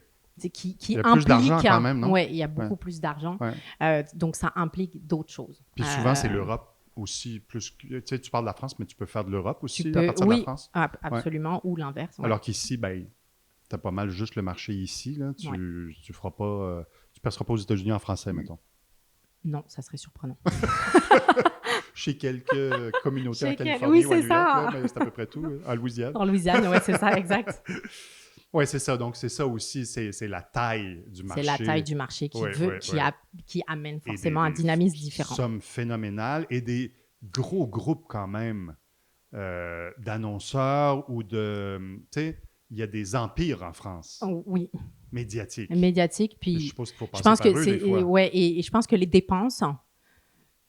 Qui Il y a implique, plus d'argent quand même, non? Oui, il y a beaucoup plus d'argent. Ouais. Donc, ça implique d'autres choses. Puis souvent, c'est l'Europe aussi. Plus, tu sais, tu parles de la France, mais tu peux faire de l'Europe aussi Tu à peux, partir de la France. Absolument, ou l'inverse. Ouais. Alors qu'ici, ben, tu as pas mal juste le marché ici. Là. Tu feras pas, tu passeras pas aux États-Unis en français, mettons. Non, ça serait surprenant. Chez quelques communautés en Californie oui, ou à c'est New York, ça. là, mais c'est à peu près tout. En Louisiane. En Louisiane, oui, c'est ça, exact. Oui, c'est ça. Donc, c'est ça aussi, c'est la taille du marché. C'est la taille du marché qui amène forcément un dynamisme différent. Sommes phénoménales et des gros groupes quand même d'annonceurs ou de... Tu sais, il y a des empires en France. Oh, oui. Médiatiques. Puis je suppose qu'il faut passer je pense par que eux des fois. Ouais, et je pense que les dépenses,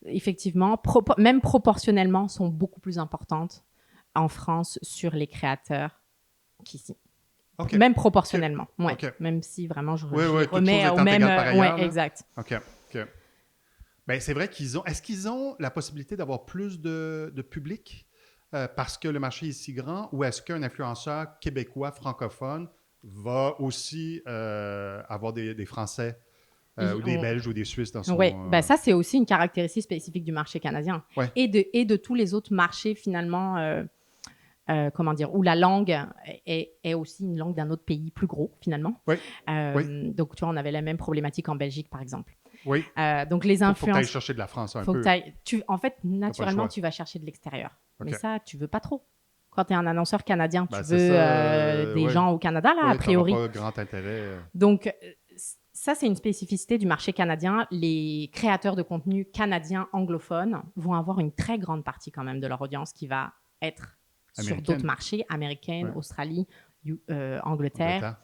effectivement, même proportionnellement, sont beaucoup plus importantes en France sur les créateurs qu'ici. OK. Même proportionnellement, ouais. OK. Même si vraiment je toute remets chose au étant même... égale par ailleurs, ouais, là. exact. OK. Ben, c'est vrai qu'ils ont... Est-ce qu'ils ont la possibilité d'avoir plus de public parce que le marché est si grand ou est-ce qu'un influenceur québécois francophone va aussi avoir des Français ou des Belges ou des Suisses dans son... Oui, ça, c'est aussi une caractéristique spécifique du marché canadien et de tous les autres marchés, finalement, comment dire, où la langue est aussi une langue d'un autre pays plus gros, finalement. Oui. Donc, tu vois, on avait la même problématique en Belgique, par exemple. Oui. Donc, les influences... Faut que tu ailles chercher de la France un peu. En fait, naturellement, tu vas chercher de l'extérieur. Okay. Mais ça, tu veux pas trop. Quand tu es un annonceur canadien, tu veux des ouais. gens au Canada, là, a priori. Pas grand intérêt. Donc, ça, c'est une spécificité du marché canadien. Les créateurs de contenu canadiens anglophones vont avoir une très grande partie quand même de leur audience qui va être sur d'autres marchés, américaine, Australie, Angleterre.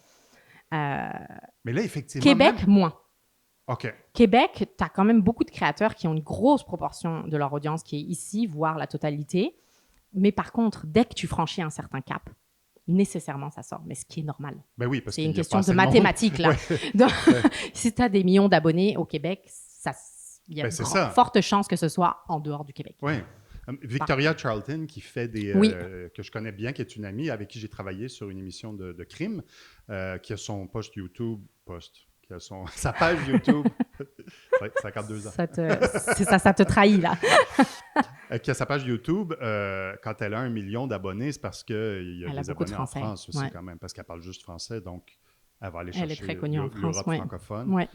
Mais là, effectivement... Québec, moins. OK. Québec, tu as quand même beaucoup de créateurs qui ont une grosse proportion de leur audience qui est ici, voire la totalité. Mais par contre, dès que tu franchis un certain cap, nécessairement, ça sort. Mais ce qui est normal. Ben oui, parce c'est une question de mathématiques, là. Donc, si tu as des millions d'abonnés au Québec, il y a une forte chance que ce soit en dehors du Québec. Oui. Victoria Charlton, qui fait que je connais bien, qui est une amie avec qui j'ai travaillé sur une émission de crime, qui a son qui a sa page YouTube. Ouais, ça a 42 ans. Ça te trahit, là. Qui a sa page YouTube, quand elle a 1 million d'abonnés, c'est parce qu'il y a des abonnés en France aussi, quand même, parce qu'elle parle juste français, donc elle va aller chercher l'Europe francophone. Ouais.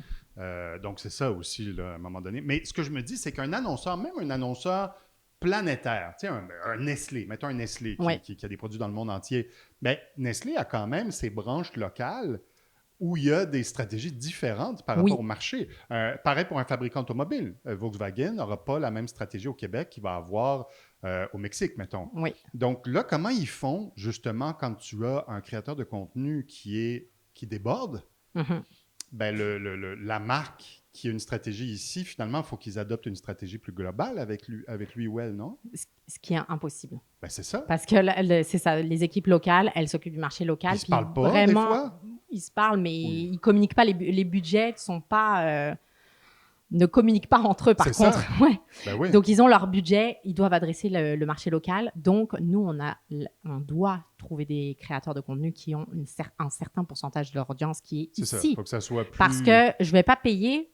Donc, c'est ça aussi, là, à un moment donné. Mais ce que je me dis, c'est qu'un annonceur, même un annonceur planétaire, tu sais, un Nestlé, mettons un Nestlé qui a des produits dans le monde entier, bien, Nestlé a quand même ses branches locales où il y a des stratégies différentes par rapport au marché. Pareil pour un fabricant automobile. Volkswagen n'aura pas la même stratégie au Québec qu'il va avoir au Mexique, mettons. Oui. Donc là, comment ils font, justement, quand tu as un créateur de contenu qui déborde? Ben, la marque qui a une stratégie ici, finalement, il faut qu'ils adoptent une stratégie plus globale avec lui ou elle, non? Ce qui est impossible. Ben, c'est ça. Parce que c'est ça, les équipes locales, elles s'occupent du marché local. Ils se parlent pas, vraiment, des fois? Ils se parlent, mais ils ne communiquent pas. Les budgets ne sont pas ne communiquent pas entre eux, par C'est ça. contre. Ouais. Ben oui. Donc, ils ont leur budget, ils doivent adresser le marché local. Donc, nous, on doit trouver des créateurs de contenu qui ont un certain pourcentage de leur audience qui est c'est ça. ici. Il faut que ça soit plus... Parce que je ne vais pas payer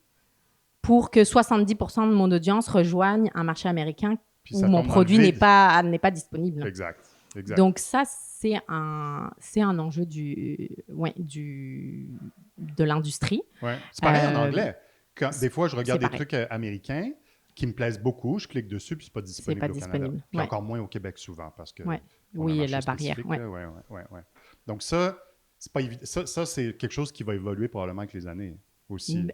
pour que 70% de mon audience rejoigne un marché américain Puis où ça mon tombe dans produit le n'est vide. pas disponible. Exact. Donc, ça, c'est un enjeu de l'industrie. Ouais. C'est pareil en Euh, anglais. Des fois, je regarde c'est des pareil. trucs américains qui me plaisent beaucoup, je clique dessus, puis c'est pas disponible pas au Canada. disponible, Puis ouais. encore moins au Québec souvent, parce que Ouais. on a un Oui, marché la barrière. spécifique, Ouais. là. Ouais. Donc ça, c'est pas évident. Ça, c'est quelque chose qui va évoluer probablement avec les années aussi.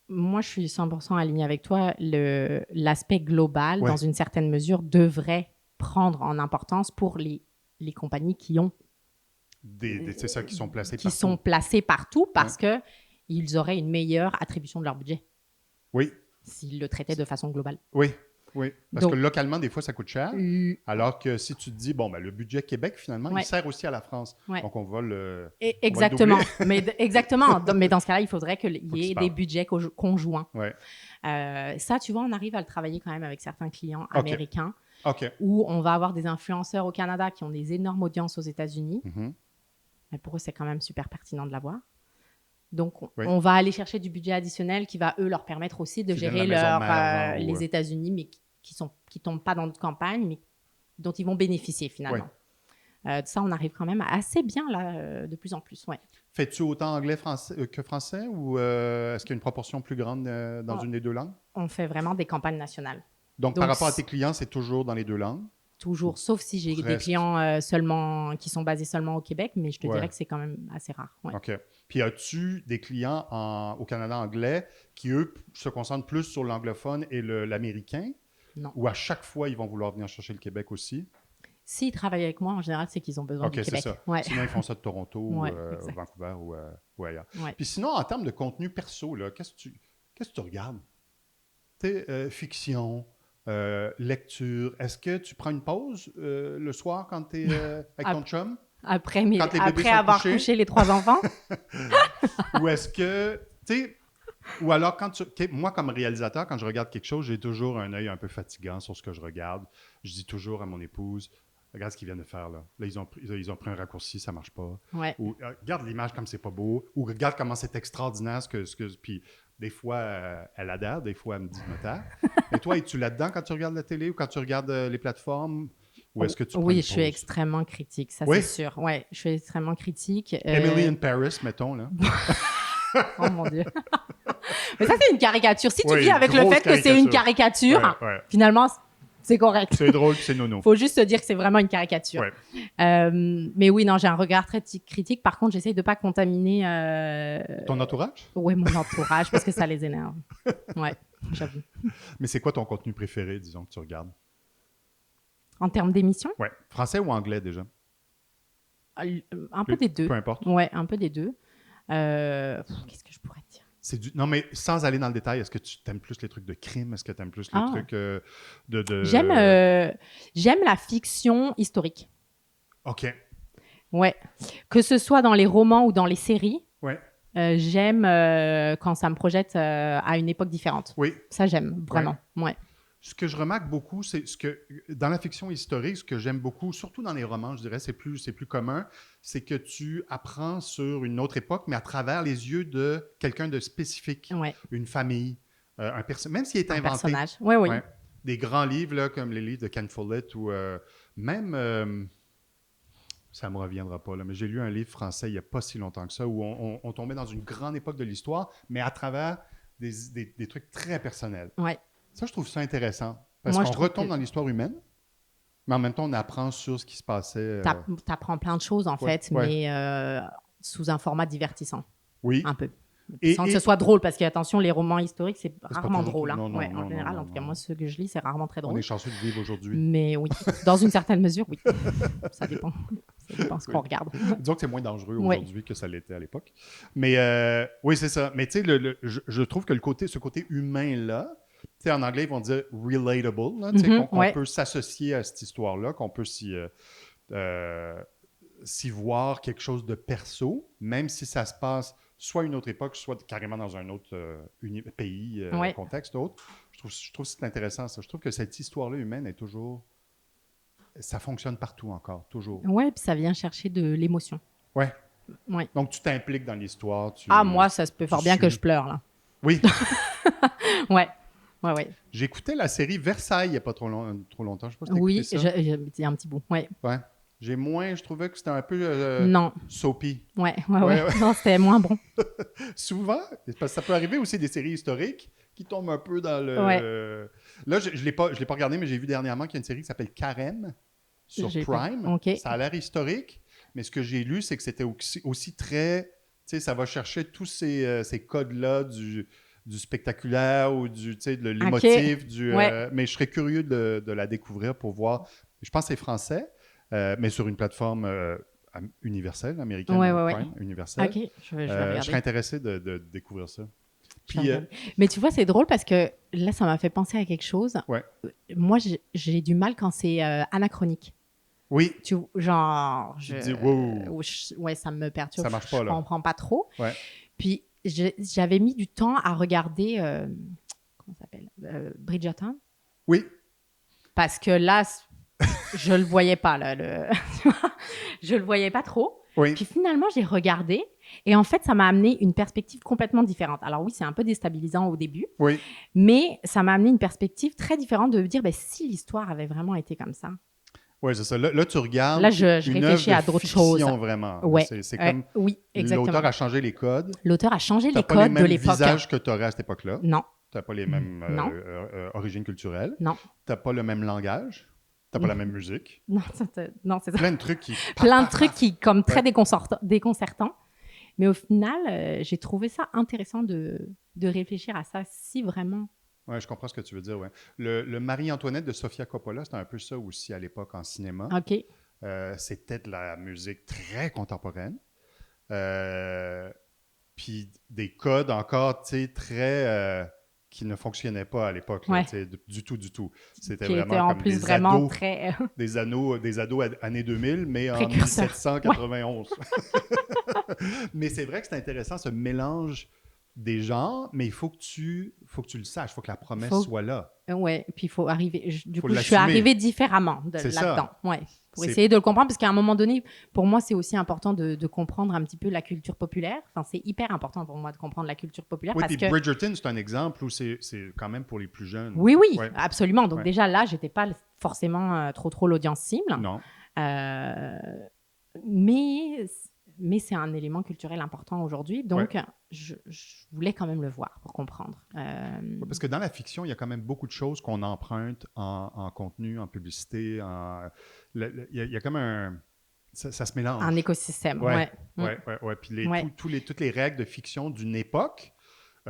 Moi, je suis 100% alignée avec toi. L'aspect global, Ouais. dans une certaine mesure, devrait prendre en importance pour les compagnies qui ont C'est ça, qui sont placés qui partout. sont placées partout parce que ils auraient une meilleure attribution de leur budget Oui, s'ils le traitaient de façon globale. oui. Parce Donc, que localement, des fois, ça coûte cher. Alors que si tu te dis, bon, ben, le budget Québec, finalement, Ouais. il sert aussi à la France. Ouais. Donc, on va le... Exactement. Exactement. Mais dans ce cas-là, il faudrait qu'il Faut y qu'ils ait se des parlent. budgets conjoints. Ouais. Ça, tu vois, on arrive à le travailler quand même avec certains clients OK. américains OK. où on va avoir des influenceurs au Canada qui ont des énormes audiences aux États-Unis. Mhm. Mais pour eux, c'est quand même super pertinent de l'avoir. Donc, Oui. on va aller chercher du budget additionnel qui va, eux, leur permettre aussi de Qui gérer viennent de la maison mère, genre, ou, les États-Unis, mais qui tombent pas dans notre campagne, mais dont ils vont bénéficier finalement. De ça, on arrive quand même assez bien là, de plus en plus. Ouais. Fais-tu autant anglais que français ou est-ce qu'il y a une proportion plus grande dans une des deux langues? On fait vraiment des campagnes nationales. Donc, Donc, par rapport à tes clients, c'est toujours dans les deux langues? Toujours, sauf si j'ai des Presque. clients seulement qui sont basés seulement au Québec, mais je te Ouais. dirais que c'est quand même assez rare. Ouais. OK. Puis as-tu des clients au Canada anglais qui, eux, se concentrent plus sur l'anglophone et l'américain? Non. Ou à chaque fois, ils vont vouloir venir chercher le Québec aussi? S'ils travaillent avec moi, en général, c'est qu'ils ont besoin OK, du c'est Québec. ça. Ouais. Sinon, ils font ça de Toronto ou Ouais, exact. Vancouver ou ailleurs. Ouais. Puis sinon, en termes de contenu perso, là, qu'est-ce que tu regardes? Tu sais, fiction, lecture. Est-ce que tu prends une pause le soir quand tu es avec ton chum? Après Quand les bébés sont avoir couchés? couché les 3 enfants, Ou est-ce que, tu sais, ou alors moi, comme réalisateur, quand je regarde quelque chose, j'ai toujours un œil un peu fatigant sur ce que je regarde. Je dis toujours à mon épouse, regarde ce qu'ils viennent de faire là. Là, ils ont pris un raccourci, ça marche pas. ouais. Ou regarde l'image comme c'est pas beau. Ou regarde comment c'est extraordinaire puis des fois, elle adhère, des fois, elle me dit me taire. Et toi, es-tu là-dedans quand tu regardes la télé ou quand tu regardes les plateformes? Ou est-ce que tu prends Oui, une je suis pause? extrêmement critique, ça Oui? c'est sûr. Ouais, je suis extrêmement critique. Emily in Paris, mettons, là. Oh mon Dieu. Mais ça, c'est une caricature. Si tu Oui, vis avec le grosse fait que c'est une caricature, Ouais. finalement, c'est correct. C'est drôle, puis c'est nono. Faut juste se dire que c'est vraiment une caricature. Ouais. Mais oui, non, j'ai un regard très critique. Par contre, j'essaye de pas contaminer Ton entourage? ouais, mon entourage parce que ça les énerve. Ouais, j'avoue. Mais c'est quoi ton contenu préféré, disons, que tu regardes? En termes d'émission, Ouais. Français ou anglais, déjà? un peu des deux. Peu importe. Ouais, un peu des deux. Qu'est-ce que je pourrais te dire? Non, mais sans aller dans le détail, est-ce que tu aimes plus les trucs de crime? Est-ce que tu aimes plus les trucs de... J'aime la fiction historique. OK. Ouais. Que ce soit dans les romans ou dans les séries, Ouais. j'aime quand ça me projette à une époque différente. Oui. Ça, j'aime vraiment. Ouais. Ce que je remarque beaucoup, c'est que dans la fiction historique, ce que j'aime beaucoup, surtout dans les romans, je dirais, c'est plus commun, c'est que tu apprends sur une autre époque, mais à travers les yeux de quelqu'un de spécifique, Ouais. une famille, un personnage, même s'il est Un inventé. personnage. Oui, oui. Ouais. Des grands livres là, comme les livres de Ken Follett ou même, ça ne me reviendra pas, là, mais j'ai lu un livre français il n'y a pas si longtemps que ça où on tombait dans une grande époque de l'histoire, mais à travers des trucs très personnels. Ouais. Ça, je trouve ça intéressant. Parce Moi, je qu'on trouve retombe que- dans l'histoire humaine, mais en même temps, on apprend sur ce qui se passait. T'apprends plein de choses, en Ouais, fait, ouais. mais sous un format divertissant, Oui. un peu. Et- Sans que et- ce soit drôle, parce que, attention, les romans historiques, c'est pas rarement toujours- drôle. Hein. non, non, Ouais, non, en non, général, non, en tout cas, non. moi, ceux que je lis, c'est rarement très On drôle. est chanceux de vivre aujourd'hui. Mais oui, dans une certaine mesure, oui. Ça dépend. Ça dépend ce qu'on regarde. Disons que c'est moins dangereux Ouais. aujourd'hui que ça l'était à l'époque. Mais oui, c'est ça. Mais tu sais, je trouve que ce côté humain-là, tu sais, en anglais, ils vont dire relatable, là, tu sais, qu'on ouais. peut s'associer à cette histoire-là, qu'on peut s'y voir quelque chose de perso, même si ça se passe soit une autre époque, soit carrément dans un autre pays, Ouais. contexte autre. Je trouve que c'est intéressant, ça. Je trouve que cette histoire-là humaine est toujours... Ça fonctionne partout encore, toujours. Ouais, puis ça vient chercher de l'émotion. Ouais. Ouais. Donc, tu t'impliques dans l'histoire. Ah, moi, ça se peut fort bien que je pleure, là. Oui. Ouais. Ouais. J'écoutais la série Versailles il n'y a pas trop longtemps. Je sais pas si t'as Oui, écouté ça. j'ai un petit bout. Ouais. Ouais. Je trouvais que c'était un peu Non. soapy. Ouais. Ouais. Non, c'était moins bon. Souvent, parce que ça peut arriver aussi des séries historiques qui tombent un peu dans le... Ouais. Là, je ne l'ai pas regardé, mais j'ai vu dernièrement qu'il y a une série qui s'appelle Carême sur J'ai pas- Prime. OK. Ça a l'air historique, mais ce que j'ai lu, c'est que c'était aussi très... Tu sais, ça va chercher tous ces codes-là du spectaculaire ou du, tu sais, de l'émotif. Ouais. Mais je serais curieux de la découvrir pour voir. Je pense que c'est français, mais sur une plateforme universelle, américaine, Ouais. Prime, universelle. OK, je vais Je regarder. serais intéressé de découvrir ça. Je vais Puis, regarder. Mais tu vois, c'est drôle parce que là, ça m'a fait penser à quelque chose. Ouais. Moi, j'ai du mal quand c'est anachronique. oui, Genre, tu te dis, wow, ouais, ça me perturbe. Ça marche pas, Je là. comprends pas trop. Ouais. Puis, j'avais mis du temps à regarder, comment ça s'appelle? Bridgerton. oui, Parce que là, je le voyais pas, là. Je le voyais pas trop. oui. Puis finalement, j'ai regardé et en fait, ça m'a amené une perspective complètement différente. Alors oui, c'est un peu déstabilisant au début, Oui, mais ça m'a amené une perspective très différente de me dire, ben, si l'histoire avait vraiment été comme ça. ouais, c'est ça. Là, tu regardes Là, je une réfléchis œuvre à de d'autres fiction, choses. vraiment. Ouais. C'est comme Oui, exactement. l'auteur a changé les codes. L'auteur a changé Tu les pas les codes mêmes de l'époque. visages que tu aurais à cette époque-là. Non, Tu n'as pas les mêmes Non. origines culturelles. non, Tu n'as pas le même langage. Tu n'as pas la même musique. non, non, c'est ça. Plein de trucs qui... Plein de trucs qui, comme très Ouais. déconcertants. Mais au final, j'ai trouvé ça intéressant de réfléchir à ça si vraiment. Oui, je comprends ce que tu veux dire, ouais. Le Marie-Antoinette de Sofia Coppola, c'était un peu ça aussi à l'époque en cinéma. OK. C'était de la musique très contemporaine. Puis des codes encore, tu sais, très... qui ne fonctionnaient pas à l'époque, là, Ouais. tu sais, du tout. C'était Qui vraiment était en comme plus des vraiment ados, très. des ados années 2000, mais en Précurseurs. 1791. Mais c'est vrai que c'est intéressant, ce mélange des genres, mais il faut que tu le saches, il faut que la promesse soit là. Ouais, puis il faut arriver. Du Faut coup, je suis l'assumer. arrivée différemment C'est ça. là-dedans. Ouais, pour C'est- essayer de le comprendre, parce qu'à un moment donné, pour moi, c'est aussi important de comprendre un petit peu la culture populaire. Enfin, c'est hyper important pour moi de comprendre la culture populaire Oui, parce puis que. Bridgerton, c'est un exemple où c'est quand même pour les plus jeunes. Oui, Ouais. absolument. Donc Ouais. déjà là, j'étais pas forcément trop l'audience cible. Non. Euh, mais c'est un élément culturel important aujourd'hui, donc je voulais quand même le voir pour comprendre. Parce que dans la fiction, il y a quand même beaucoup de choses qu'on emprunte en contenu, en publicité. Il y a comme un... Ça se mélange. Un écosystème, Ouais. ouais. Ouais. Puis Ouais. toutes les règles de fiction d'une époque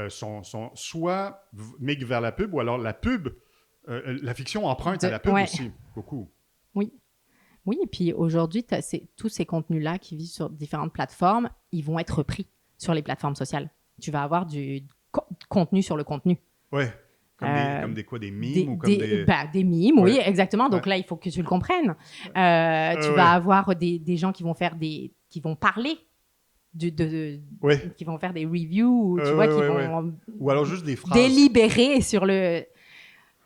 sont soit migrent vers la pub, ou alors la pub, la fiction emprunte à la pub Ouais. aussi, beaucoup. Oui, et puis aujourd'hui, tous ces contenus-là qui vivent sur différentes plateformes, ils vont être repris sur les plateformes sociales. Tu vas avoir du contenu sur le contenu. Ouais. Comme des mimes ou comme des mimes, oui, Ouais. exactement. Donc Ouais. là, il faut que tu le comprennes. Tu vas avoir des gens qui vont qui vont parler, Ouais. qui vont faire des reviews, tu vois, qui vont Ou alors juste des phrases. délibérer sur le...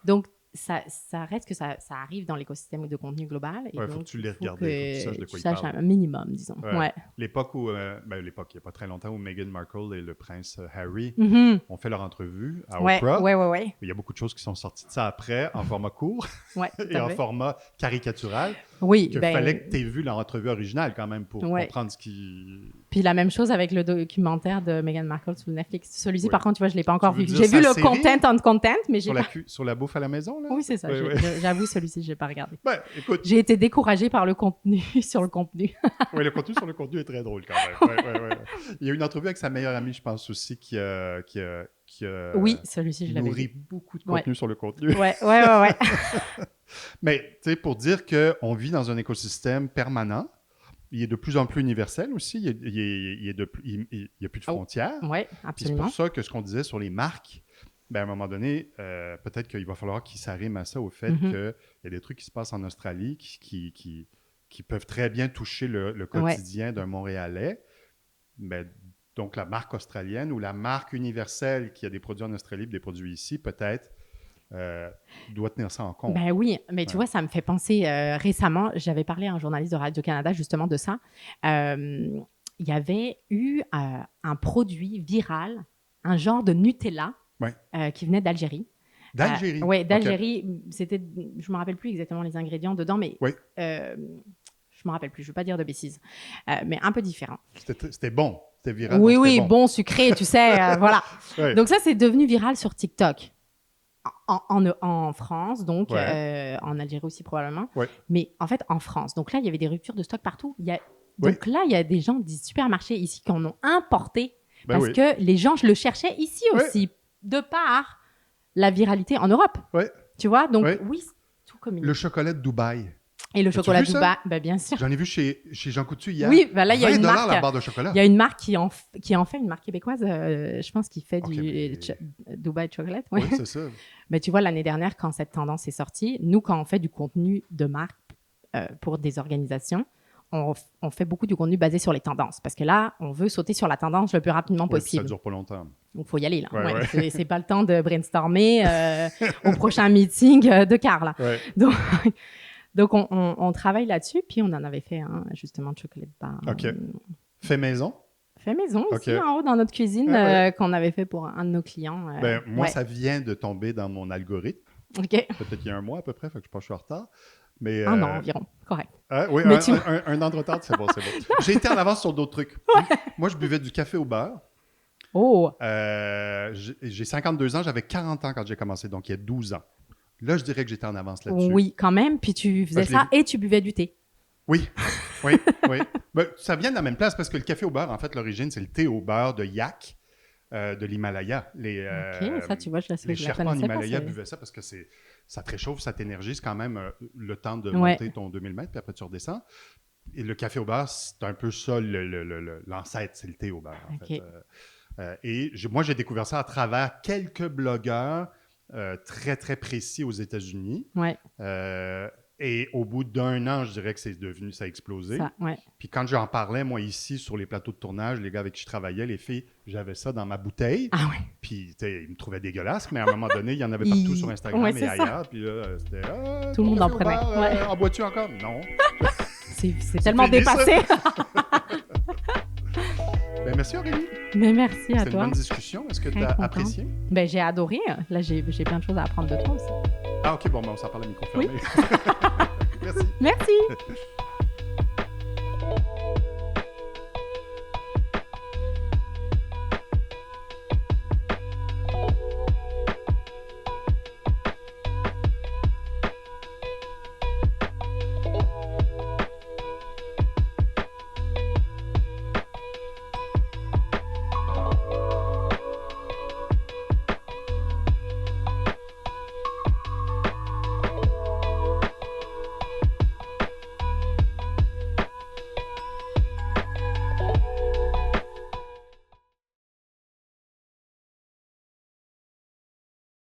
Donc, ça reste que ça arrive dans l'écosystème de contenu global. Et Ouais, donc, faut que tu les faut regardes, faut que tu saches de quoi ils saches parlent. un minimum, disons. Ouais. Ouais. L'époque où, l'époque, il n'y a pas très longtemps, où Meghan Markle et le prince Harry Mhm. ont fait leur entrevue à Ouais, Oprah. ouais. Il y a beaucoup de choses qui sont sorties de ça après, en format court Ouais, tout et à en fait. format caricatural. Oui, Il fallait que tu aies vu l'entrevue originale quand même pour Ouais. comprendre ce qui... Puis la même chose avec le documentaire de Meghan Markle sur Netflix. Celui-ci, Oui. par contre, tu vois, je ne l'ai pas encore veux vu. dire J'ai vu sa le série? content, mais j'ai Sur pas... sur la bouffe à la maison, là? Oui, c'est ça. Ouais, ouais. J'avoue, celui-ci, je n'ai pas regardé. Ben, écoute, J'ai été découragée par le contenu sur le contenu. ouais, le contenu sur le contenu est très drôle quand même. Ouais. Il y a eu une entrevue avec sa meilleure amie, je pense aussi, qui Oui, celui-ci, je l'avais nourrit vu. beaucoup de contenu sur le contenu. Ouais. Mais, tu sais, pour dire qu'on vit dans un écosystème permanent, il est de plus en plus universel aussi. Il y a plus de frontières. Ouais, Puis c'est absolument. pour ça que ce qu'on disait sur les marques, ben, à un moment donné, peut-être qu'il va falloir qu'ils s'arriment à ça, au fait Mhm. qu'il y a des trucs qui se passent en Australie qui peuvent très bien toucher le quotidien d'un Montréalais. Ben, Donc, la marque australienne ou la marque universelle qui a des produits en Australie et des produits ici, peut-être, doit tenir ça en compte. Ben oui, mais tu Ouais. vois, ça me fait penser, récemment, j'avais parlé à un journaliste de Radio-Canada justement de ça. Il y avait eu un produit viral, un genre de Nutella Ouais. qui venait d'Algérie. D'Algérie? Oui, OK. d'Algérie. C'était, je ne me rappelle plus exactement les ingrédients dedans, mais Oui. je ne me rappelle plus, je ne veux pas dire de bêtises, mais un peu différent. C'était bon. C'était viral. Oui, donc oui, c'était bon, sucré, tu sais, voilà. Ouais. Donc ça, c'est devenu viral sur TikTok. En France, donc Ouais. en Algérie aussi probablement, Ouais. mais en fait en France. Donc là, il y avait des ruptures de stock partout. Oui. Donc là, il y a des gens des supermarchés ici qui en ont importé Ben parce oui. que les gens le cherchaient ici Ouais. aussi, de par la viralité en Europe. Ouais. Tu vois, donc Ouais. oui, c'est tout communique. Le chocolat de Dubaï. Et le As-tu chocolat vu ça? Dubaï, ben, bien sûr. J'en ai vu chez Jean Coutu hier. Oui, ben là, il y a une 20 $ marque. la barre de chocolat. Il y a une marque qui en fait une marque québécoise, je pense, qui fait Ok, du mais- Dubai Chocolate. Oui, Ouais. c'est ça. Mais tu vois, l'année dernière, quand cette tendance est sortie, nous, quand on fait du contenu de marque pour des organisations, on fait beaucoup du contenu basé sur les tendances. Parce que là, on veut sauter sur la tendance le plus rapidement Oui, puis ça possible. dure pas longtemps. Donc, il faut y aller, là. Ouais, Ouais, ouais. C'est pas le temps de brainstormer au prochain meeting de Carl. Ouais. Donc on travaille là-dessus. Puis, on en avait fait un, justement, de chocolat bar. OK. Fait maison. Fait maison aussi, OK. en haut, dans notre cuisine, Ah ouais. qu'on avait fait pour un de nos clients. Ben, moi, ouais. ça vient de tomber dans mon algorithme. OK. Peut-être il y a un mois à peu près, fait que je pense que je suis en retard. Mais, Un an environ. Correct. Oui, Mais un an de retard, c'est bon, c'est bon. J'ai été en avance sur d'autres trucs. Moi, je buvais du café au beurre. Oh! J'ai 52 ans, j'avais 40 ans quand j'ai commencé, donc il y a 12 ans. Là, je dirais que j'étais en avance là-dessus. Oui, quand même. Puis tu faisais je l'ai ça et tu buvais du thé. Oui, oui, oui. Ben, ça vient de la même place parce que le café au beurre, en fait, l'origine, c'est le thé au beurre de yak de l'Himalaya. OK, ça, tu vois, je Les la Sherpas en connaissais pas. Himalaya c'est- buvaient ça parce que ça te réchauffe, ça t'énergise quand même le temps de Ouais. monter ton 2000 mètres, puis après tu redescends. Et le café au beurre, c'est un peu ça, l'ancêtre, c'est le thé au beurre, en OK. fait. Moi, j'ai découvert ça à travers quelques blogueurs très, très précis aux États-Unis. Ouais, Et au bout d'un an, je dirais que ça a explosé. ça, ouais. Puis quand j'en parlais, moi, ici, sur les plateaux de tournage, les gars avec qui je travaillais, les filles, j'avais ça dans ma bouteille. Ah ouais. Puis, tu sais, ils me trouvaient dégueulasse, mais à un moment donné, il y en avait partout sur Instagram Ouais, et c'est ça. ailleurs. Puis là, c'était... Tout le monde en café au prenait, bar, ouais. En bois-tu encore? Non. C'est tellement fini, ça. dépassé. Ben, merci Aurélie. Mais merci à C'était une toi. bonne discussion. Est-ce que tu Très as contente. apprécié? Ben, j'ai adoré. Là, j'ai plein de choses à apprendre de toi aussi. Ah, OK, bon, ben, on s'en parle à micro fermé. Merci. Merci.